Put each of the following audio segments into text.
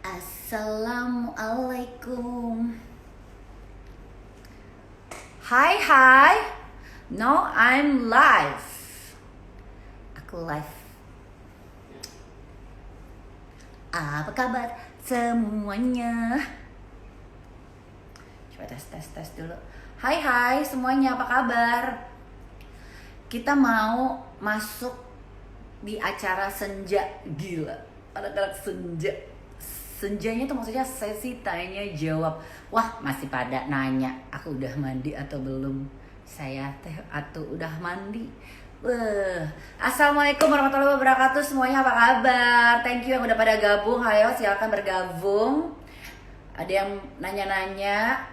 Assalamualaikum. Hai. No, I'm live. Aku live. Apa kabar semuanya? Coba tes dulu. Hai semuanya, apa kabar? Kita mau masuk di acara senja. Gila, anak-anak senja. Senjanya tuh maksudnya sesi tanya jawab. Wah, masih pada nanya, aku udah mandi atau belum? Saya teh atau udah mandi. Assalamualaikum warahmatullahi wabarakatuh semuanya, apa kabar? Thank you yang udah pada gabung. Ayo silakan bergabung. Ada yang nanya-nanya,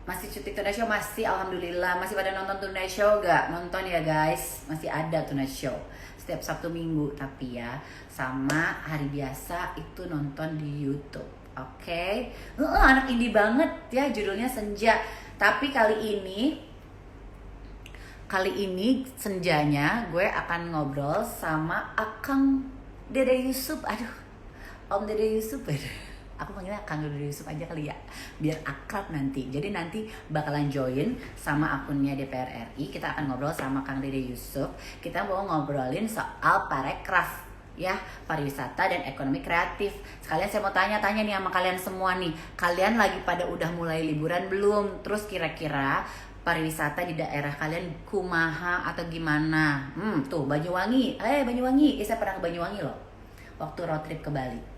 masih cuti Tonight Show? Masih, alhamdulillah. Masih pada nonton Tonight Show gak? Nonton ya guys, masih ada Tonight Show setiap Sabtu Minggu, tapi ya sama hari biasa itu nonton di YouTube. Oke. Anak indie banget ya, judulnya Senja. Tapi kali ini senjanya gue akan ngobrol sama Akang Dede Yusuf. Aduh, Om Dede Yusuf. Aku panggilnya Kang Dede Yusuf aja kali ya, biar akrab nanti. Jadi nanti bakalan join sama akunnya DPR RI. Kita akan ngobrol sama Kang Dede Yusuf. Kita mau ngobrolin soal parekraf ya, pariwisata dan ekonomi kreatif. Sekalian saya mau tanya-tanya nih sama kalian semua nih. Kalian lagi pada udah mulai liburan belum? Terus kira-kira pariwisata di daerah kalian kumaha atau gimana? Tuh Banyuwangi. Saya pernah ke Banyuwangi loh. Waktu road trip ke Bali.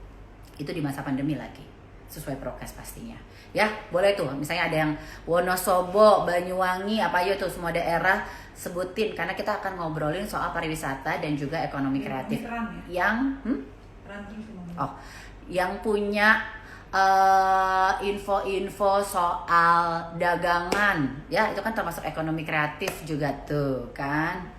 Itu di masa pandemi lagi, sesuai prokes pastinya ya. Boleh tuh misalnya ada yang Wonosobo, Banyuwangi, apa aja tuh, semua daerah sebutin, karena kita akan ngobrolin soal pariwisata dan juga ekonomi kreatif yang yang punya info-info soal dagangan ya. Itu kan termasuk ekonomi kreatif juga tuh kan,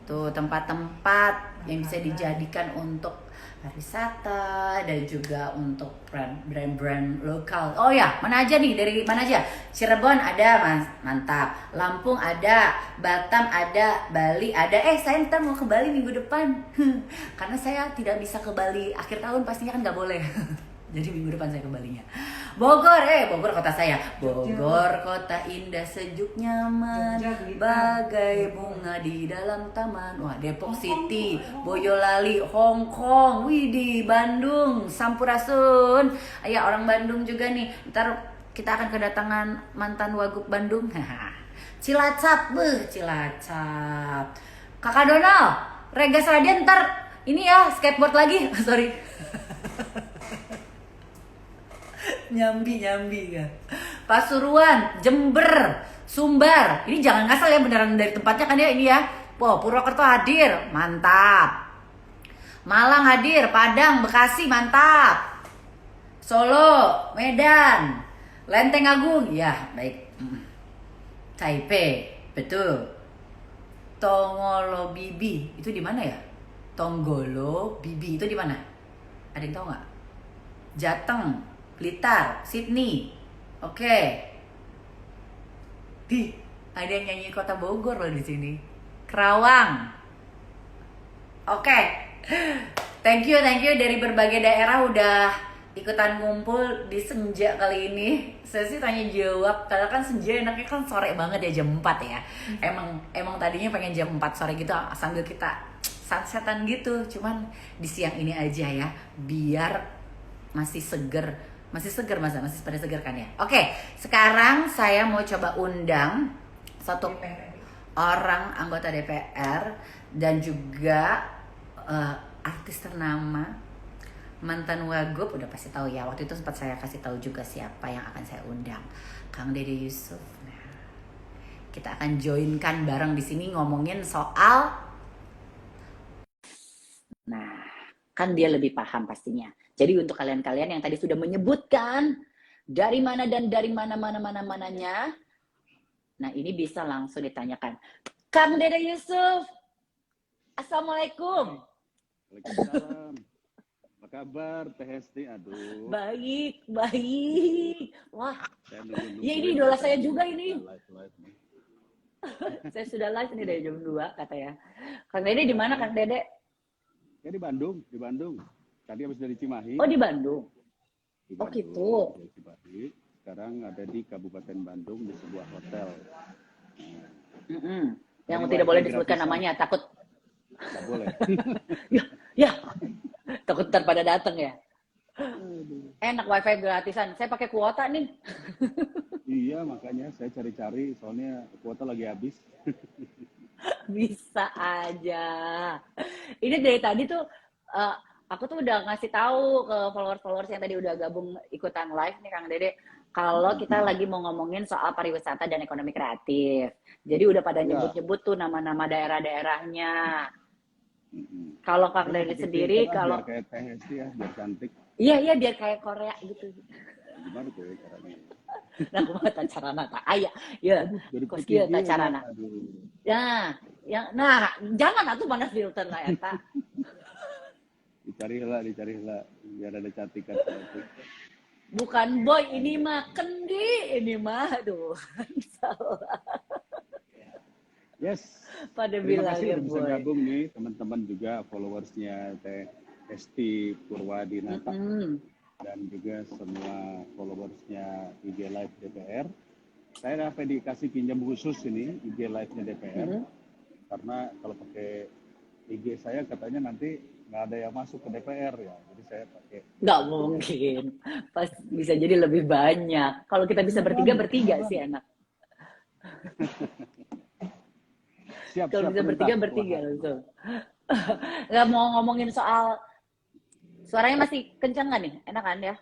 tuh tempat-tempat yang bisa dijadikan untuk pariwisata dan juga untuk brand-brand lokal. Oh ya, mana aja nih? Dari mana aja? Cirebon ada, Mas. Mantap. Lampung ada, Batam ada, Bali ada. Saya ntar mau ke Bali minggu depan. Karena saya tidak bisa ke Bali akhir tahun, pastinya kan nggak boleh. Jadi minggu depan saya ke Balinya. Bogor kota saya. Bogor kota indah, sejuk, nyaman, bagai bunga di dalam taman. Wah, Depok City, Boyolali, Hong Kong, Widih, Bandung, Sampurasun. Ya, orang Bandung juga nih. Ntar kita akan kedatangan mantan Wagub Bandung. Cilacap, Cilacap. Kakak Donald, Regas Radian ntar ini ya, skateboard lagi. Sorry. Nyambi kan. Pasuruan, Jember, Sumbar. Ini jangan ngasal ya, beneran dari tempatnya kan ya ini ya. Wow, Purwokerto hadir, mantap. Malang hadir, Padang, Bekasi, mantap. Solo, Medan, Lenteng Agung, ya baik. Taipei, betul. Tongolo Bibi, itu di mana ya? Tonggolo Bibi itu di mana? Ada yang tahu nggak? Jateng, Blitar, Sydney. Oke. Ada yang nyanyi Kota Bogor loh di sini. Kerawang. Oke. Thank you dari berbagai daerah udah ikutan ngumpul di Senja kali ini. Saya sih tanya jawab, karena kan Senja enaknya kan sore banget ya, jam 4 ya. Emang tadinya pengen jam 4 sore gitu sambil kita sunsetan gitu. Cuman di siang ini aja ya, biar masih seger Mas, masih pada seger kan ya? Oke, sekarang saya mau coba undang satu orang anggota DPR dan juga artis ternama, mantan Wagub, udah pasti tahu ya. Waktu itu sempat saya kasih tahu juga siapa yang akan saya undang, Kang Dede Yusuf. Nah, kita akan joinkan bareng di sini ngomongin soal, nah kan dia lebih paham pastinya. Jadi untuk kalian-kalian yang tadi sudah menyebutkan dari mana dan dari mananya, nah ini bisa langsung ditanyakan. Kang Dede Yusuf, Assalamualaikum. Waalaikumsalam. Apa kabar Teh Hesti? Aduh. Baik. Wah, ya ini idola saya juga ini. Saya sudah live nih dari jam 2 katanya. Kang Dede di mana Kang Dede? Ya di Bandung. Tadi habis dari Cimahi, Oh, di Bandung. di Oh, Bandung, gitu. dari Cimahi. Sekarang ada di Kabupaten Bandung di sebuah hotel. Yang Cari tidak wifi boleh disebutkan gratisan, namanya, takut. nggak boleh. Ya, ya, takut ntar pada datang ya. Aduh. Enak wifi gratisan. Saya pakai kuota nih. Iya, makanya saya cari-cari, soalnya kuota lagi habis. Bisa aja. Ini dari tadi tuh eh, aku tuh udah ngasih tahu ke followers-followers yang tadi udah gabung ikutan live nih Kang Dede, kalau kita lagi mau ngomongin soal pariwisata dan ekonomi kreatif. Jadi udah pada Ya, nyebut-nyebut tuh nama-nama daerah-daerahnya. mm-mm. Kalau Kang Saya Dede pakai filter sendiri, kalau biar kayak THC ya, biar cantik. iya biar kayak Korea gitu. Gimana tuh ya caranya? Nah, kumaha carana tak aya. Ya, Aduh, dari kos putih kieu tak gila. carana. Aduh. Ya, nah, jangan atuh mana filter lah eta. Dicari lah, biar ada cantikan cantik. Bukan boy, ini mah kendi, ini mah aduh. Salah. Yes, Pada terima bilang kasih ya udah bisa boy. gabung nih teman-teman juga followersnya Teh Esti Purwadinata dan juga semua followersnya IG Live DPR. Saya dapat dikasih pinjam khusus ini IG Live-nya DPR karena kalau pakai IG saya katanya nanti nggak ada yang masuk ke DPR ya, jadi saya pakai Nggak IG Live. mungkin. Pas bisa jadi lebih banyak. Kalau kita bisa bertiga Beneran. sih enak. Siap Kalau bisa perintah. bertiga langsung. Nggak mau ngomongin soal suaranya masih kencang nggak nih? Enak kan ya?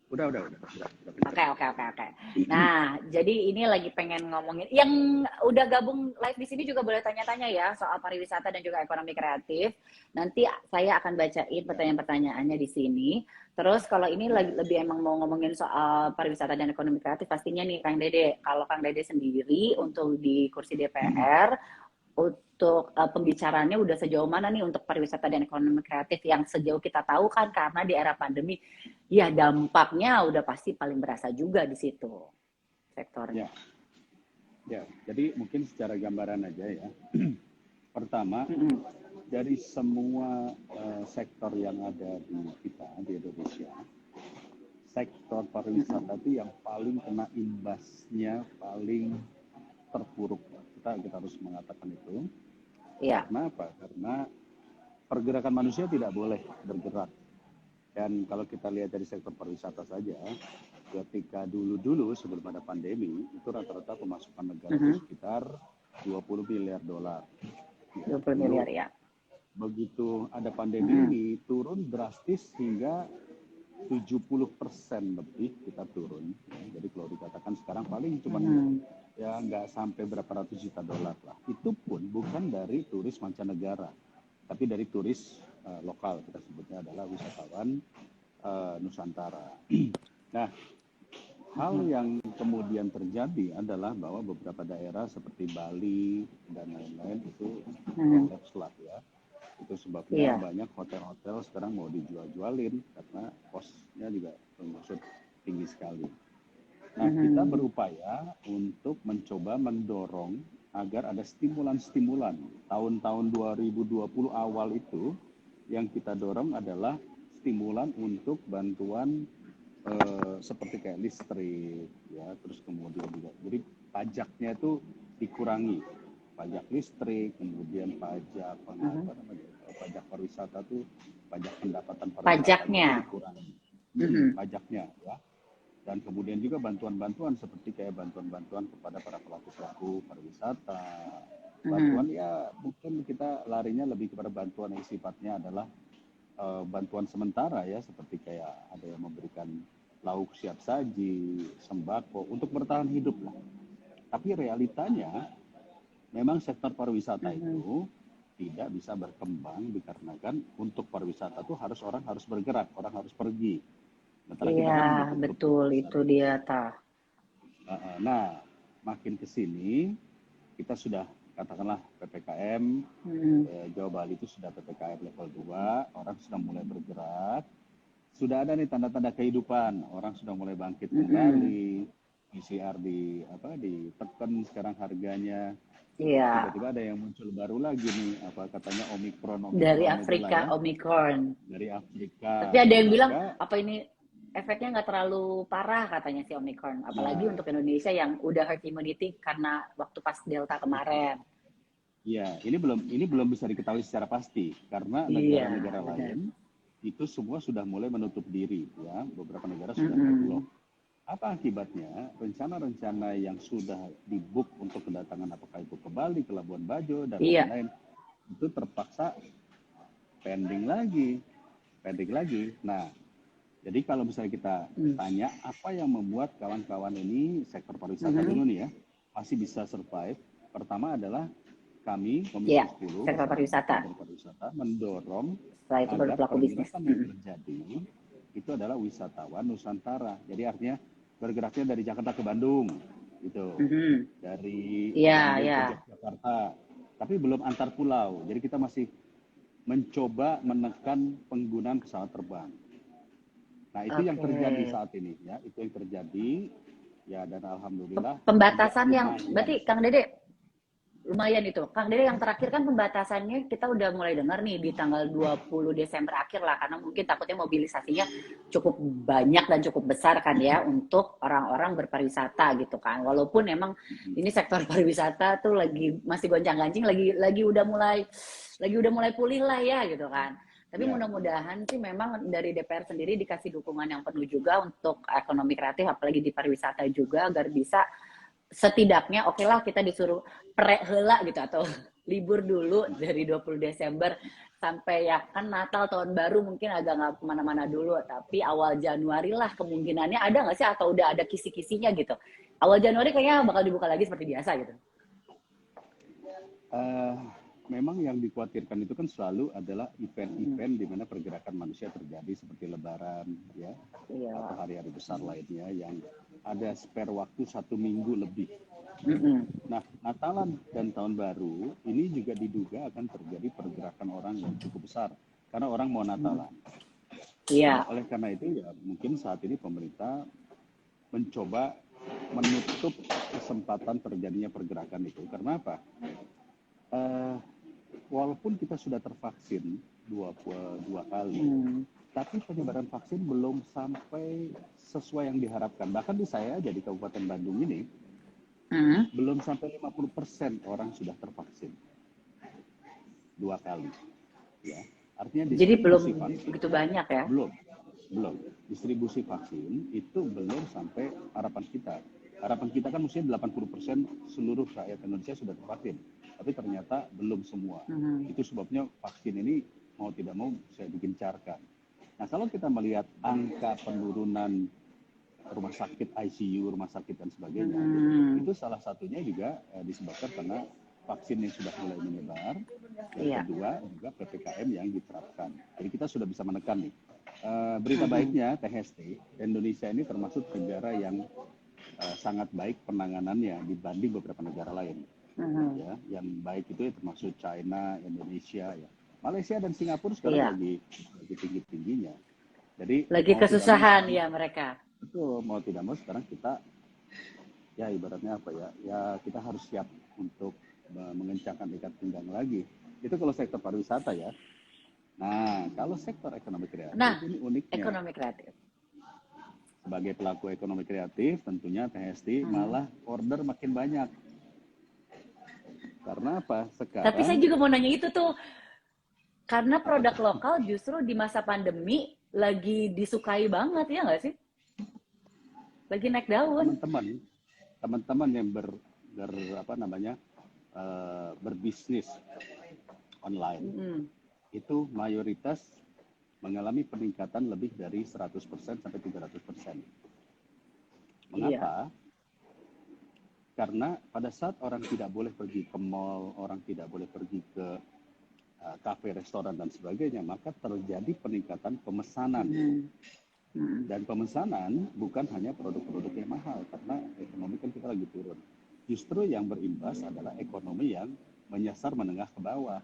Udah. Oke. Nah, jadi ini lagi pengen ngomongin yang udah gabung live di sini juga boleh tanya-tanya ya soal pariwisata dan juga ekonomi kreatif. Nanti saya akan bacain pertanyaan-pertanyaannya di sini. Terus kalau ini lagi lebih emang mau ngomongin soal pariwisata dan ekonomi kreatif, pastinya nih Kang Dede. Kalau Kang Dede sendiri untuk di kursi DPR, untuk pembicaraannya udah sejauh mana nih untuk pariwisata dan ekonomi kreatif yang sejauh kita tahu kan karena di era pandemi ya dampaknya udah pasti paling berasa juga di situ sektornya. Ya, jadi mungkin secara gambaran aja ya. Pertama, dari semua sektor yang ada di kita di Indonesia, sektor pariwisata itu yang paling kena imbasnya, paling terpuruk. Kita harus mengatakan itu. Iya. Karena apa? Karena pergerakan manusia tidak boleh bergerak. Dan kalau kita lihat dari sektor pariwisata saja, ketika dulu sebelum ada pandemi, itu rata-rata pemasukan negara itu sekitar 20 miliar dolar. Ya, 20 miliar ya. Begitu ada pandemi ini, turun drastis hingga 70% lebih kita turun. Jadi kalau dikatakan sekarang paling cuma ya nggak sampai berapa ratus juta dolar lah. Itu pun bukan dari turis mancanegara, tapi dari turis lokal. Kita sebutnya adalah wisatawan Nusantara. Nah, hal yang kemudian terjadi adalah bahwa beberapa daerah seperti Bali dan lain-lain itu collapse lah ya. Itu sebabnya banyak hotel-hotel sekarang mau dijual-jualin karena cost-nya juga termasuk tinggi sekali. Nah, kita berupaya untuk mencoba mendorong agar ada stimulan-stimulan. Tahun-tahun 2020 awal itu yang kita dorong adalah stimulan untuk bantuan seperti kayak listrik, ya, terus kemudian juga, jadi pajaknya itu dikurangi, pajak listrik, kemudian pajak pajak pariwisata tuh, pajak pendapatan pariwisata itu dikurangi, pajaknya, ya. Dan kemudian juga bantuan-bantuan seperti kayak bantuan-bantuan kepada para pelaku-pelaku pariwisata. Bantuan ya mungkin kita larinya lebih kepada bantuan yang sifatnya adalah bantuan sementara ya, seperti kayak ada yang memberikan lauk siap saji, sembako untuk bertahan hidup lah. Tapi realitanya memang sektor pariwisata itu tidak bisa berkembang dikarenakan untuk pariwisata itu orang harus bergerak, orang harus pergi. Iya, betul itu dia tah. Nah, makin ke sini kita sudah katakanlah PPKM, Jawa Bali itu sudah PPKM level 2, orang sudah mulai bergerak, sudah ada nih tanda-tanda kehidupan, orang sudah mulai bangkit kembali, PCR ditekan sekarang harganya, Iya. Tiba-tiba ada yang muncul baru lagi nih, apa katanya Omikron Dari Omikron itulah Afrika, ya, Omicron. dari Afrika. Tapi ada yang bilang, Maka apa ini efeknya nggak terlalu parah katanya si Omicron. Apalagi nah untuk Indonesia yang udah herd immunity karena waktu pas Delta kemarin. ya, ini belum bisa diketahui secara pasti karena Iya, negara-negara benar. lain itu semua sudah mulai menutup diri ya, beberapa negara sudah Mm-mm. ngeblok. Apa akibatnya? Rencana-rencana yang sudah dibook untuk kedatangan apakah itu ke Bali, ke Labuan Bajo dan Iya, lain-lain itu terpaksa pending lagi, pending lagi. Nah, jadi kalau misalnya kita mm. tanya apa yang membuat kawan-kawan ini sektor pariwisata Mhm. dulu nih ya masih bisa survive, pertama adalah kami Komisi Iya, 10 sektor bersama pariwisata. Kementerian Pariwisata mendorong Setelah itu baru agar pelaku bisnis. pergerakan yang terjadi itu adalah wisatawan Nusantara. Jadi artinya bergeraknya dari Jakarta ke Bandung, gitu, Mhm. dari Iya, Bandung iya. ke Yogyakarta, tapi belum antar pulau. Jadi kita masih mencoba menekan penggunaan pesawat terbang. Nah, itu yang Oke. terjadi saat ini ya, itu yang terjadi ya, dan alhamdulillah agak Pembatasan yang lumayan. berarti Kang Dede lumayan itu. Kang Dede yang terakhir kan pembatasannya kita udah mulai dengar nih di tanggal 20 Desember akhir lah karena mungkin takutnya mobilisasinya cukup banyak dan cukup besar kan ya untuk orang-orang berpariwisata gitu kan. Walaupun emang ini sektor pariwisata tuh lagi masih goncang-gancing lagi udah mulai pulih lah ya gitu kan. Tapi Ya, mudah-mudahan sih memang dari DPR sendiri dikasih dukungan yang penuh juga untuk ekonomi kreatif apalagi di pariwisata juga agar bisa setidaknya oke lah kita disuruh pre-hela gitu atau libur dulu dari 20 Desember sampai ya kan Natal tahun baru mungkin agak nggak kemana-mana dulu tapi awal Januari lah kemungkinannya ada nggak sih atau udah ada kisi-kisinya gitu awal Januari kayaknya bakal dibuka lagi seperti biasa gitu. eh, memang yang dikhawatirkan itu kan selalu adalah event-event di mana pergerakan manusia terjadi seperti Lebaran ya, Iya. atau hari-hari besar lainnya yang ada spare waktu 1 minggu lebih. Nah, Natalan dan Tahun Baru ini juga diduga akan terjadi pergerakan orang yang cukup besar karena orang mau Natalan. Iya. Oleh karena itu ya mungkin saat ini pemerintah mencoba menutup kesempatan terjadinya pergerakan itu. Karena apa? Walaupun kita sudah tervaksin dua kali, tapi penyebaran vaksin belum sampai sesuai yang diharapkan. Bahkan di saya aja di Kabupaten Bandung ini, belum sampai 50% orang sudah tervaksin 2 kali. Ya, artinya Jadi belum distribusi vaksin begitu banyak ya? belum. Distribusi vaksin itu belum sampai harapan kita. Harapan kita kan mestinya 80% seluruh rakyat Indonesia sudah tervaksin. Tapi ternyata belum semua. Itu sebabnya vaksin ini mau tidak mau saya digencarkan. Nah, kalau kita melihat angka penurunan rumah sakit ICU, rumah sakit dan sebagainya, itu salah satunya juga disebabkan karena vaksin yang sudah mulai menyebar. Yang kedua juga PPKM yang diterapkan. Jadi kita sudah bisa menekan nih. Berita baiknya THST, Indonesia ini termasuk negara yang sangat baik penanganannya dibanding beberapa negara lain. Ya, yang baik itu termasuk China, Indonesia, ya. Malaysia dan Singapura sekarang lagi tinggi-tingginya. Jadi lagi kesusahan ya mereka. Betul, mau tidak mau sekarang kita ya ibaratnya apa ya? Ya kita harus siap untuk mengencangkan ikat pinggang lagi. Itu kalau sektor pariwisata ya. Nah, kalau sektor ekonomi kreatif ini uniknya. Ekonomi kreatif. Sebagai pelaku ekonomi kreatif, tentunya THST malah order makin banyak. Karena apa? Sekarang. Tapi saya juga mau nanya itu tuh, karena produk lokal justru di masa pandemi lagi disukai banget ya nggak sih? Lagi naik daun. Teman-teman yang berbisnis online itu mayoritas mengalami peningkatan lebih dari 100% sampai 300%. Mengapa? Karena pada saat orang tidak boleh pergi ke mall, orang tidak boleh pergi ke kafe, restoran dan sebagainya, maka terjadi peningkatan pemesanan. Dan pemesanan bukan hanya produk-produk yang mahal, karena ekonomi kan kita lagi turun. Justru yang berimbas adalah ekonomi yang menyasar menengah ke bawah.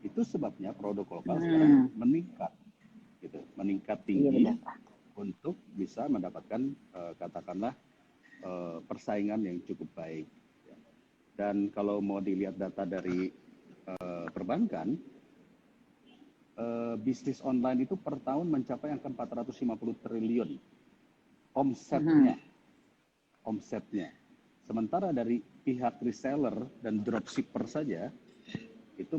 Itu sebabnya produk lokal sekarang meningkat, gitu, meningkat tinggi untuk bisa mendapatkan katakanlah persaingan yang cukup baik. Dan kalau mau dilihat data dari perbankan, bisnis online itu per tahun mencapai angka 450 triliun omsetnya. Sementara dari pihak reseller dan dropshipper saja itu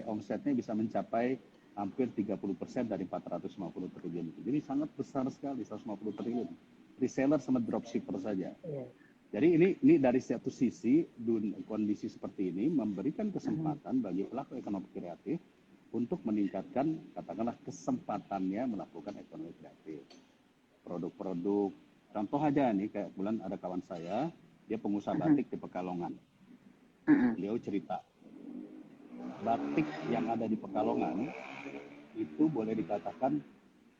omsetnya bisa mencapai hampir 30% dari 450 triliun itu. Jadi sangat besar sekali, 150 triliun. Reseller sama dropshipper saja. Jadi ini dari satu sisi kondisi seperti ini memberikan kesempatan bagi pelaku ekonomi kreatif untuk meningkatkan katakanlah kesempatannya melakukan ekonomi kreatif. Produk-produk, contoh aja nih kayak bulan ada kawan saya, dia pengusaha batik di Pekalongan. Beliau cerita, batik yang ada di Pekalongan itu boleh dikatakan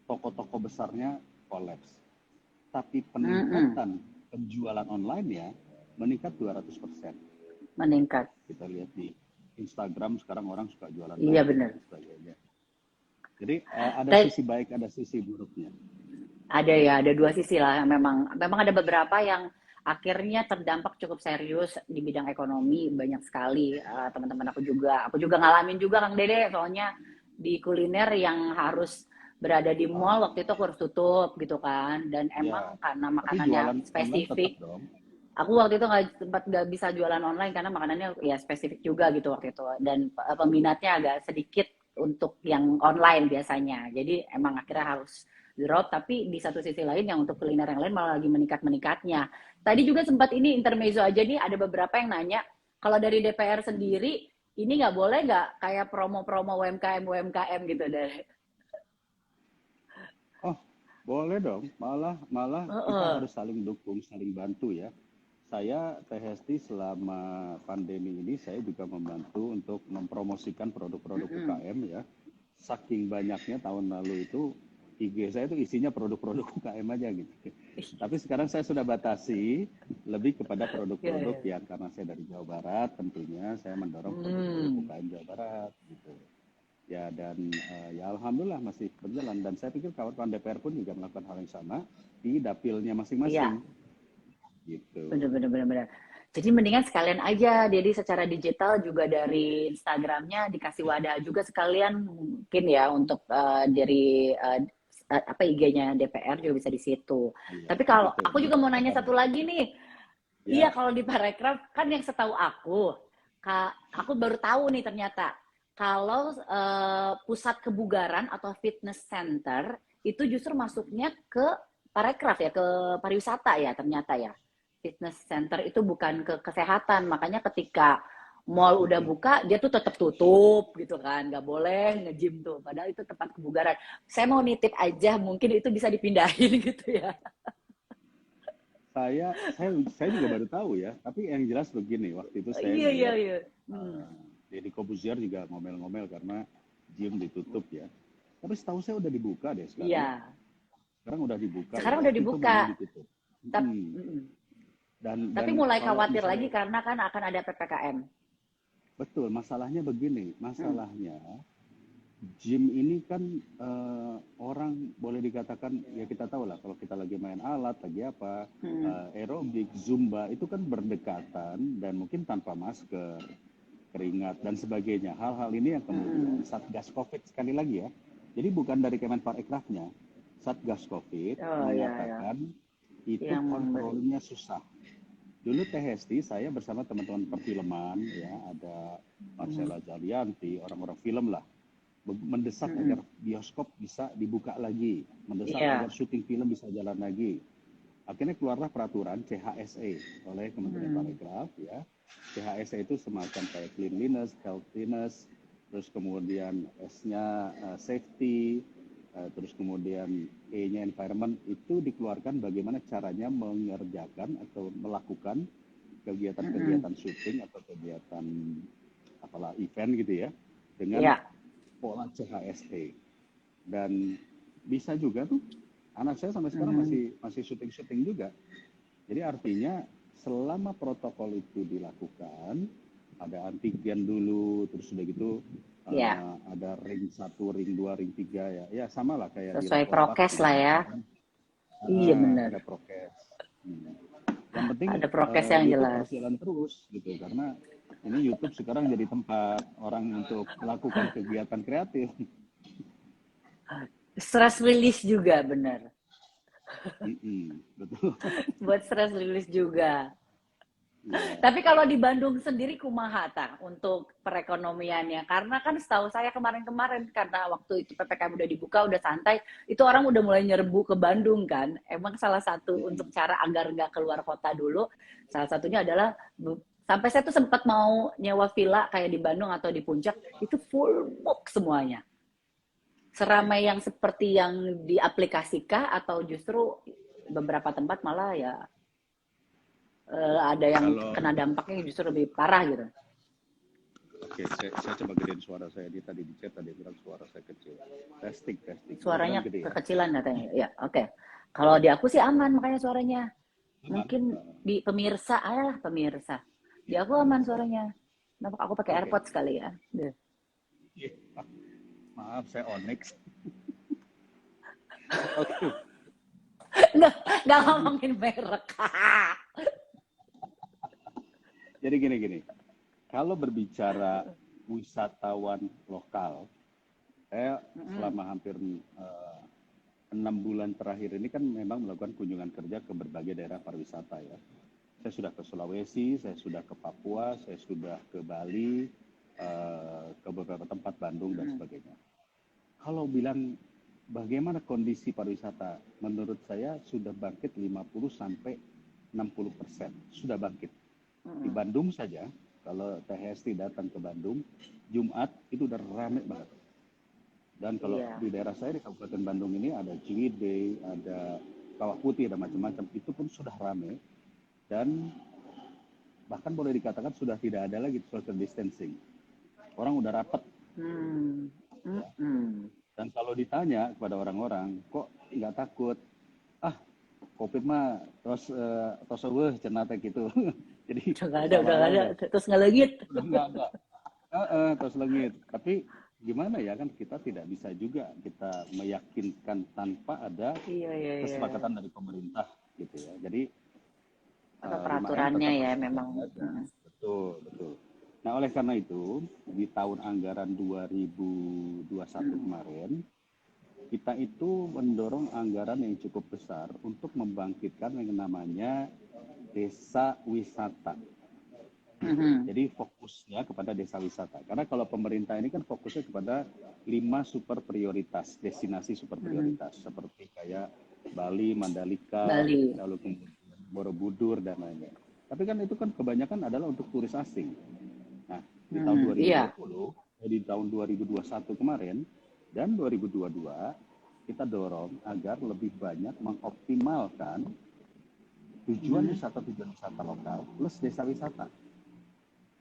toko-toko besarnya kolaps. Tapi peningkatan penjualan online-nya meningkat 200%. Meningkat. Kita lihat di Instagram sekarang orang suka jualan. Iya benar. Jadi ada sisi baik, ada sisi buruknya. Ada ya, ada dua sisi lah. Memang ada beberapa yang akhirnya terdampak cukup serius di bidang ekonomi, banyak sekali teman-teman aku juga ngalamin juga Kang Dede, soalnya di kuliner yang harus berada di mall waktu itu aku harus tutup gitu kan, dan emang karena makanannya spesifik. Aku waktu itu nggak bisa jualan online karena makanannya ya spesifik juga gitu waktu itu, dan peminatnya agak sedikit untuk yang online biasanya. Jadi emang akhirnya harus drop, tapi di satu sisi lain yang untuk kuliner yang lain malah lagi meningkat-meningkatnya. Tadi juga sempat ini intermezzo aja nih, ada beberapa yang nanya, kalau dari DPR sendiri, ini nggak boleh nggak kayak promo-promo UMKM gitu deh? Oh, boleh dong. Malah kita harus saling dukung, saling bantu ya. Saya THST selama pandemi ini saya juga membantu untuk mempromosikan produk-produk UKM ya. Saking banyaknya tahun lalu itu IG saya itu isinya produk-produk UKM aja gitu. Tapi sekarang saya sudah batasi lebih kepada produk-produk yang karena saya dari Jawa Barat tentunya saya mendorong produk-produk UKM Jawa Barat gitu. Ya dan ya alhamdulillah masih berjalan, dan saya pikir kawan-kawan DPR pun juga melakukan hal yang sama di dapilnya masing-masing. Gitu. Benar. Jadi mendingan sekalian aja, jadi secara digital juga dari Instagramnya dikasih wadah juga sekalian mungkin ya untuk dari IG-nya DPR juga bisa di situ. Iya, tapi kalau aku juga mau nanya satu lagi nih, iya kalau di Parekraf kan yang setahu aku baru tahu nih ternyata kalau pusat kebugaran atau fitness center itu justru masuknya ke Parekraf ya, ke pariwisata ya ternyata ya. Fitness center itu bukan ke kesehatan, makanya ketika mall udah buka dia tuh tetap tutup gitu kan, nggak boleh nge-gym tuh, padahal itu tempat kebugaran. Saya mau nitip aja, mungkin itu bisa dipindahin gitu ya. Saya juga baru tahu ya, tapi yang jelas begini, waktu itu saya iya. Deddy Corbuzier juga ngomel-ngomel karena gym ditutup ya, tapi setahu saya udah dibuka deh sekarang. Iya. Sekarang udah dibuka. Sekarang udah dibuka. Tapi mulai khawatir lagi karena kan akan ada PPKM. Betul, masalahnya begini, gym ini kan orang boleh dikatakan ya kita tahu lah kalau kita lagi main alat lagi apa aerobik, zumba itu kan berdekatan dan mungkin tanpa masker, keringat dan sebagainya. Hal-hal ini yang kemudian Satgas Covid sekali lagi ya. Jadi bukan dari Kemenparekrafnya, Satgas Covid menyatakan itu kontrolnya susah. Dulu THST saya bersama teman-teman perfilman ya, ada Marcella Jalianti, orang-orang film lah, mendesak agar bioskop bisa dibuka lagi, mendesak agar syuting film bisa jalan lagi. Akhirnya keluarlah peraturan CHSE oleh Kementerian Parekraf ya. CHSE itu semacam kayak cleanliness, healthiness, terus kemudian S-nya safety, terus kemudian E-nya environment, itu dikeluarkan bagaimana caranya mengerjakan atau melakukan kegiatan-kegiatan syuting atau kegiatan apalah event gitu ya dengan pola CHSE. Dan bisa juga tuh anak saya sampai sekarang masih syuting juga. Jadi artinya selama protokol itu dilakukan, ada antigen dulu, terus udah gitu ada ring 1, ring 2, ring 3 ya sama lah kayak sesuai prokes lah ya. Iya benar. Ada prokes. Yang penting Ada prokes yang YouTube jelas. harus jalan terus gitu, karena ini YouTube sekarang jadi tempat orang untuk melakukan kegiatan kreatif. Stress release juga benar. Betul. Buat stress release juga. Iya. Tapi kalau di Bandung sendiri kumaha ta untuk perekonomiannya? Karena kan setahu saya kemarin-kemarin karena waktu itu PPKM udah dibuka, udah santai, itu orang udah mulai nyerbu ke Bandung kan. Emang salah satu untuk cara agar nggak keluar kota dulu, salah satunya adalah sampai saya tuh sempat mau nyewa villa kayak di Bandung atau di Puncak, itu full book semuanya. Seramai yang seperti yang di aplikasi kah atau justru beberapa tempat malah ya ada yang Kalau kena dampaknya justru lebih parah gitu. Oke, saya coba gedein suara saya. Dia tadi di chat tadi bilang suara saya kecil. Testing. Suaranya Mudah-mudahan gede ya. kekecilan katanya. Ya, oke. Kalau di aku sih aman makanya suaranya. Aman. Mungkin di pemirsa, lah pemirsa. Di aku aman suaranya. Nampak aku pakai Oke. AirPods sekali ya. Iya. Maaf, saya Onyx. Oke. Nggak ngomongin merek. Jadi gini. Kalau berbicara wisatawan lokal, saya selama hampir 6 bulan terakhir ini kan memang melakukan kunjungan kerja ke berbagai daerah pariwisata ya. Saya sudah ke Sulawesi, saya sudah ke Papua, saya sudah ke Bali, ke beberapa tempat Bandung dan sebagainya. Kalau bilang bagaimana kondisi pariwisata, menurut saya sudah bangkit 50 sampai 60%, sudah bangkit. Di Bandung saja, kalau THST datang ke Bandung, Jumat itu udah rame banget. Dan kalau di daerah saya di Kabupaten Bandung ini ada Ciwidey, ada Kawah Putih, ada macam-macam, itu pun sudah rame. Dan bahkan boleh dikatakan sudah tidak ada lagi social distancing. Orang udah rapat. Dan kalau ditanya kepada orang-orang, kok nggak takut? COVID mah terus cenata gitu. Jadi udah nggak ada, terus nggak legit. Enggak. Terus legit. Tapi gimana ya, kan kita tidak bisa juga kita meyakinkan tanpa ada kesepakatan dari pemerintah gitu ya. Jadi atau peraturannya ya memang. Betul. Nah, oleh karena itu di tahun anggaran 2021 kemarin kita itu mendorong anggaran yang cukup besar untuk membangkitkan yang namanya desa wisata. Jadi fokusnya kepada desa wisata. Karena kalau pemerintah ini kan fokusnya kepada 5 super prioritas, destinasi super prioritas seperti kayak Bali, Mandalika, lalu kemudian Borobudur dan lainnya. Tapi kan itu kan kebanyakan adalah untuk turis asing. Nah, di tahun 2020, di tahun 2021 kemarin dan 2022 kita dorong agar lebih banyak mengoptimalkan tujuan wisata lokal plus desa wisata.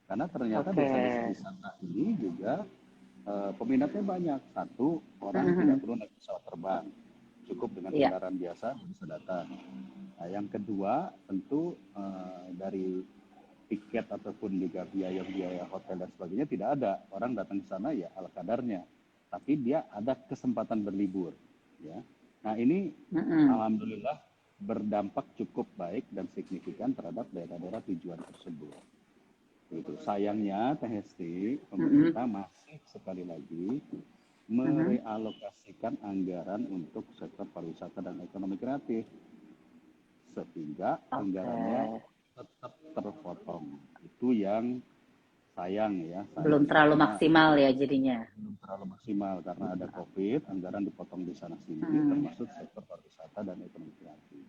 Karena ternyata desa wisata ini juga peminatnya banyak. Satu, orang tidak perlu naik pesawat terbang, cukup dengan kendaraan biasa bisa datang. Nah, yang kedua tentu dari tiket ataupun juga biaya hotel dan sebagainya tidak ada. Orang datang ke sana ya ala kadarnya, tapi dia ada kesempatan berlibur. Ya. Nah ini alhamdulillah berdampak cukup baik dan signifikan terhadap daerah-daerah tujuan tersebut. Gitu. Sayangnya THST pemerintah masih sekali lagi merealokasikan anggaran untuk sektor pariwisata dan ekonomi kreatif sehingga anggarannya tetap terpotong. Itu yang sayang ya. Belum terlalu maksimal ya jadinya. Belum terlalu maksimal karena ada COVID, anggaran dipotong di sana sini, termasuk sektor pariwisata dan ekonomi kreatif.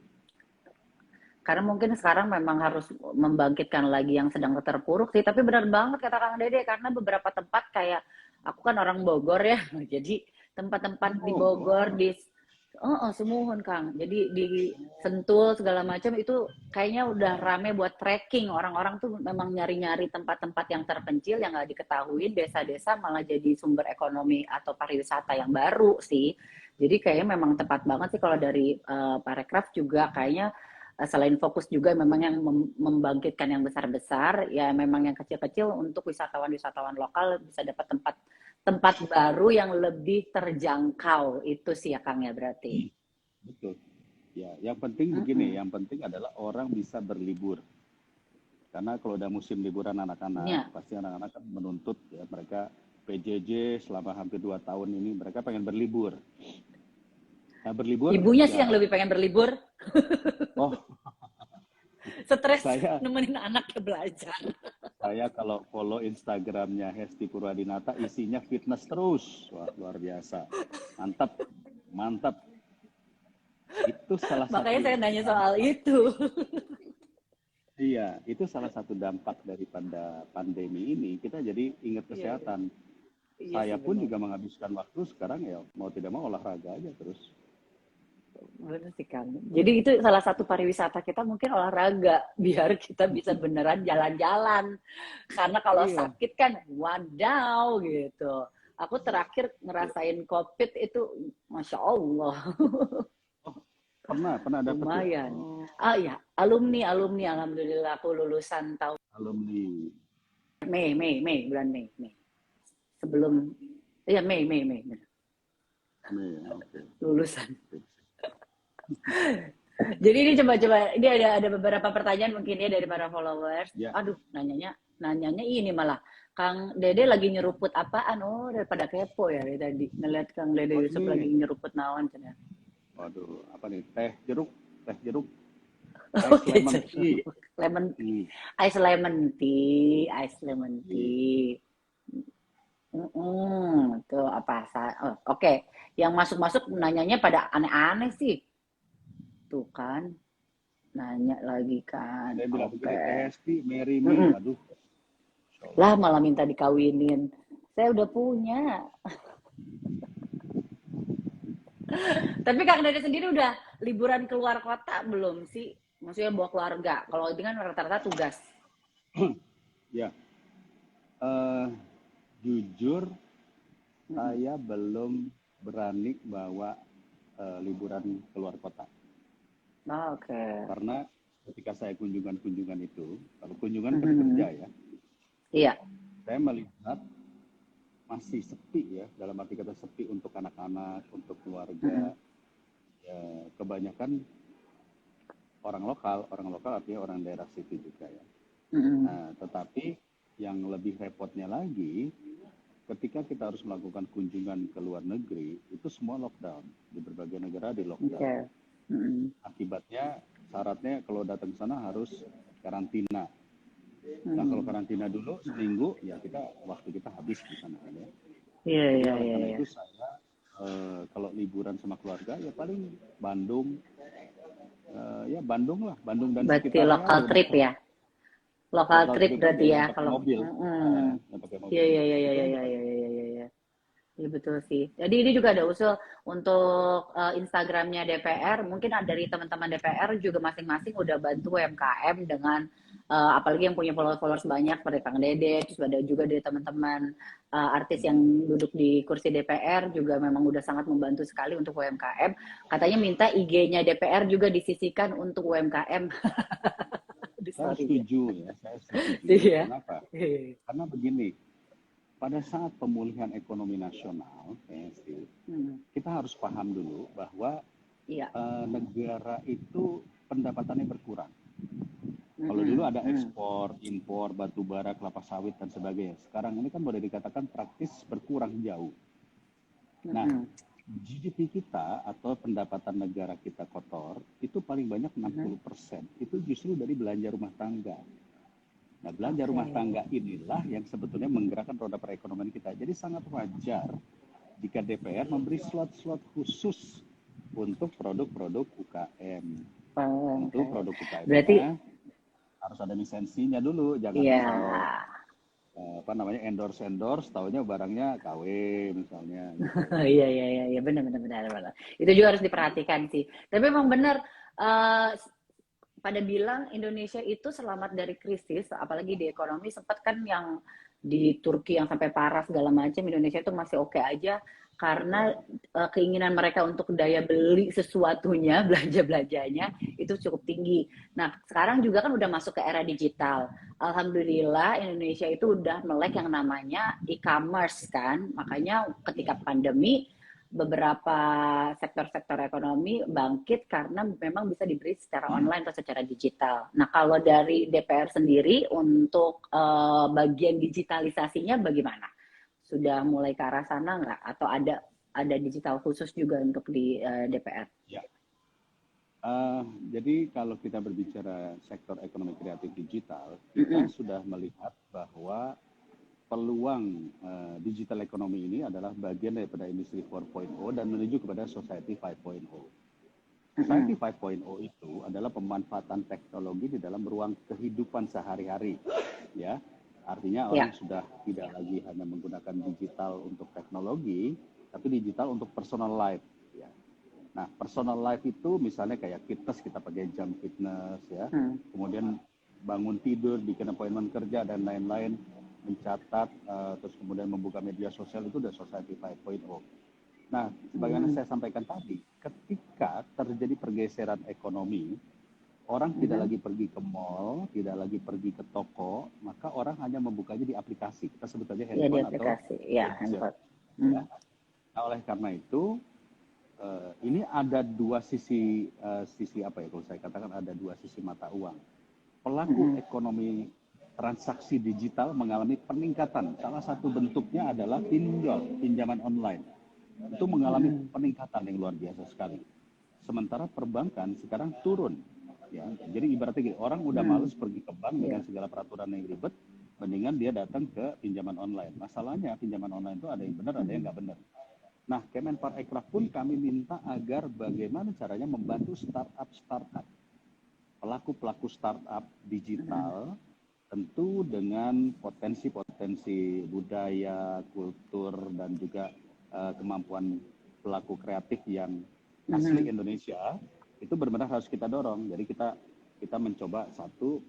Karena mungkin sekarang memang harus membangkitkan lagi yang sedang terpuruk sih. Tapi benar banget kata Kang Dede, karena beberapa tempat kayak, aku kan orang Bogor ya, jadi tempat-tempat di Bogor, semuhun Kang. Jadi di Sentul segala macam itu kayaknya udah rame buat trekking. Orang-orang tuh memang nyari-nyari tempat-tempat yang terpencil, yang nggak diketahui, desa-desa malah jadi sumber ekonomi atau pariwisata yang baru sih. Jadi kayaknya memang tepat banget sih kalau dari Parekraf juga kayaknya selain fokus juga memang yang membangkitkan yang besar-besar, ya memang yang kecil-kecil untuk wisatawan-wisatawan lokal bisa dapat tempat baru yang lebih terjangkau. Itu sih ya Kang ya berarti. Betul. Ya, yang penting begini, yang penting adalah orang bisa berlibur. Karena kalau udah musim liburan Ya. anak-anak, pasti anak-anak kan menuntut ya mereka PJJ selama hampir 2 tahun ini mereka pengen berlibur. Nah, berlibur Ibunya sih yang ya, lebih pengen berlibur, oh stres saya nemenin anaknya belajar. saya kalau follow Instagramnya Hesti Purwadinata isinya fitness terus. Wah, luar biasa. Mantap, mantap. Itu salah Makanya satu saya nanya soal itu. iya, itu salah satu dampak daripada pandemi ini. Kita jadi ingat Iya, kesehatan. iya Saya sih pun benar. juga menghabiskan waktu sekarang ya mau tidak mau olahraga aja terus. Benar sih Kang. Jadi itu salah satu pariwisata kita mungkin olahraga biar kita bisa beneran jalan-jalan. Karena kalau Iya. sakit kan wadaw gitu. Aku terakhir ngerasain COVID itu, masya Allah, Oh, pernah dapet ya? lumayan. Oh, Ah ya, alumni, alhamdulillah aku lulusan tahun alumni. Mei, bulan Mei. Sebelum, ya Mei, Nih, oke. lulusan. Jadi ini coba-coba, ini ada beberapa pertanyaan mungkin ya dari para followers. Ya, Aduh, nanyanya ini malah. Kang Dede lagi nyeruput apaan? Oh, daripada kepo ya dari tadi. Ngeliat Kang Dede oh Yusuf lagi ini, nyeruput naon. waduh, apa nih? Teh jeruk, ice Oke, lemon tea. lemon, Hmm. ice lemon Iya. tea. Tuh apa? Oke. Yang masuk-masuk nanyanya pada aneh-aneh sih. Tuh kan, nanya lagi kan. Saya bilang begini, Teh Oke. Hesti, marry me. Waduh, Masya Allah. Lah malah minta dikawinin. Saya udah punya. Tapi Kang Dede sendiri udah liburan keluar kota belum sih? Maksudnya bawa keluarga. Kalau ini kan rata-rata tugas. Ya, jujur saya belum berani bawa liburan keluar kota. Oke. Karena ketika saya kunjungan-kunjungan itu, kalau kunjungan kan kerja ya, Iya. saya melihat masih sepi ya, dalam arti kata sepi untuk anak-anak, untuk keluarga. Ya, kebanyakan orang lokal artinya orang daerah situ juga ya. Nah, tetapi yang lebih repotnya lagi, ketika kita harus melakukan kunjungan ke luar negeri, itu semua lockdown. Di berbagai negara di lockdown. Oke. Akibatnya, syaratnya kalau datang ke sana harus karantina. Nah, kalau karantina dulu seminggu, ya waktu kita habis di sana kan ya. Jadi oleh karena itu saya kalau liburan sama keluarga ya paling Bandung, ya Bandung lah, Bandung dan Berarti sekitarnya. lokal trip ya? Lokal trip berarti ya kalau mobil. Yang pakai mobil. Iya. Iya betul sih. Jadi ini juga ada usul untuk Instagramnya DPR. Mungkin dari teman-teman DPR juga masing-masing udah bantu UMKM dengan apalagi yang punya followers banyak seperti Kang Dede. Terus ada juga dari teman-teman artis yang duduk di kursi DPR juga memang udah sangat membantu sekali untuk UMKM. Katanya minta IG-nya DPR juga disisihkan untuk UMKM. Saya setuju ya, saya setuju. Iya. Kenapa? Karena begini, pada saat pemulihan ekonomi nasional, kita harus paham dulu bahwa negara itu pendapatannya berkurang. Kalau dulu ada ekspor, impor, batu bara, kelapa sawit, dan sebagainya. Sekarang ini kan boleh dikatakan praktis berkurang jauh. Nah, GDP kita atau pendapatan negara kita kotor, itu paling banyak 60%. Itu justru dari belanja rumah tangga. Nah, belanja rumah tangga inilah yang sebetulnya menggerakkan roda perekonomian kita. Jadi sangat wajar jika DPR memberi slot-slot khusus untuk produk-produk UKM. Untuk produk UKM berarti harus ada lisensinya dulu, jangan endorse, taunya barangnya KW misalnya. Gitu. Iya, benar. Itu juga harus diperhatikan sih. Tapi memang benar. Pada bilang Indonesia itu selamat dari krisis, apalagi di ekonomi. Sempat kan yang di Turki yang sampai parah segala macam, Indonesia itu masih oke aja karena keinginan mereka untuk daya beli sesuatunya, belanja-belanjanya itu cukup tinggi. Nah, sekarang juga kan udah masuk ke era digital. Alhamdulillah Indonesia itu udah melek yang namanya e-commerce kan. Makanya ketika pandemi beberapa sektor-sektor ekonomi bangkit karena memang bisa diberi secara online atau secara digital. Nah, kalau dari DPR sendiri untuk bagian digitalisasinya bagaimana? Sudah mulai ke arah sana nggak? Atau ada digital khusus juga untuk di DPR? Ya. Jadi kalau kita berbicara sektor ekonomi kreatif digital, kita sudah melihat bahwa peluang digital ekonomi ini adalah bagian daripada industri 4.0 dan menuju kepada society 5.0. Society 5.0 itu adalah pemanfaatan teknologi di dalam ruang kehidupan sehari-hari, ya. Artinya orang sudah tidak lagi hanya menggunakan digital untuk teknologi, tapi digital untuk personal life, ya. Nah, personal life itu misalnya kayak fitness, kita pakai jam fitness, ya. Kemudian bangun tidur, bikin appointment kerja dan lain-lain, mencatat, terus kemudian membuka media sosial, itu udah society 5.0. Nah, sebagaimana saya sampaikan tadi, ketika terjadi pergeseran ekonomi, orang tidak lagi pergi ke mall, tidak lagi pergi ke toko, maka orang hanya membukanya di aplikasi. Kita sebut aja handphone atau gadget. Ya. Nah, oleh karena itu, ini ada dua sisi apa ya, kalau saya katakan ada dua sisi mata uang. Pelaku ekonomi transaksi digital mengalami peningkatan. Salah satu bentuknya adalah pinjaman online. Itu mengalami peningkatan yang luar biasa sekali. Sementara perbankan sekarang turun. Ya, jadi ibaratnya gini, orang udah males pergi ke bank dengan segala peraturan yang ribet, mendingan dia datang ke pinjaman online. Masalahnya pinjaman online itu ada yang benar, ada yang nggak benar. Nah, Kemenparekraf pun kami minta agar bagaimana caranya membantu startup, pelaku-pelaku startup digital, tentu dengan potensi-potensi budaya, kultur, dan juga kemampuan pelaku kreatif yang asli Indonesia, itu benar-benar harus kita dorong. Jadi kita mencoba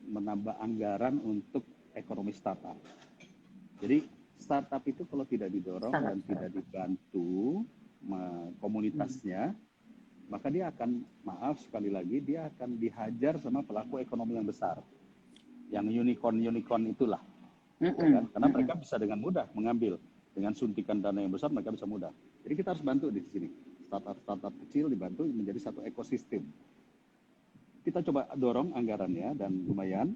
menambah anggaran untuk ekonomi startup. Jadi startup itu kalau tidak didorong dan tidak dibantu komunitasnya, maka dia akan, maaf sekali lagi, dia akan dihajar sama pelaku ekonomi yang besar. Yang unicorn itulah, kan? Karena mereka bisa dengan mudah mengambil, dengan suntikan dana yang besar mereka bisa mudah. Jadi kita harus bantu di sini, startup kecil dibantu menjadi satu ekosistem. Kita coba dorong anggarannya dan lumayan,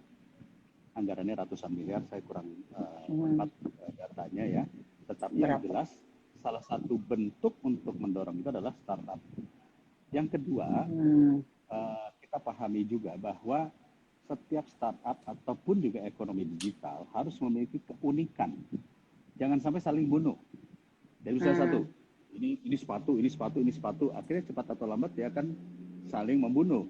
anggarannya ratusan miliar, saya kurang datanya ya. Tetapi yang jelas salah satu bentuk untuk mendorong itu adalah startup. Yang kedua, kita pahami juga bahwa setiap startup ataupun juga ekonomi digital harus memiliki keunikan. Jangan sampai saling bunuh. Jadi misalnya satu, ini sepatu, akhirnya cepat atau lambat dia akan saling membunuh.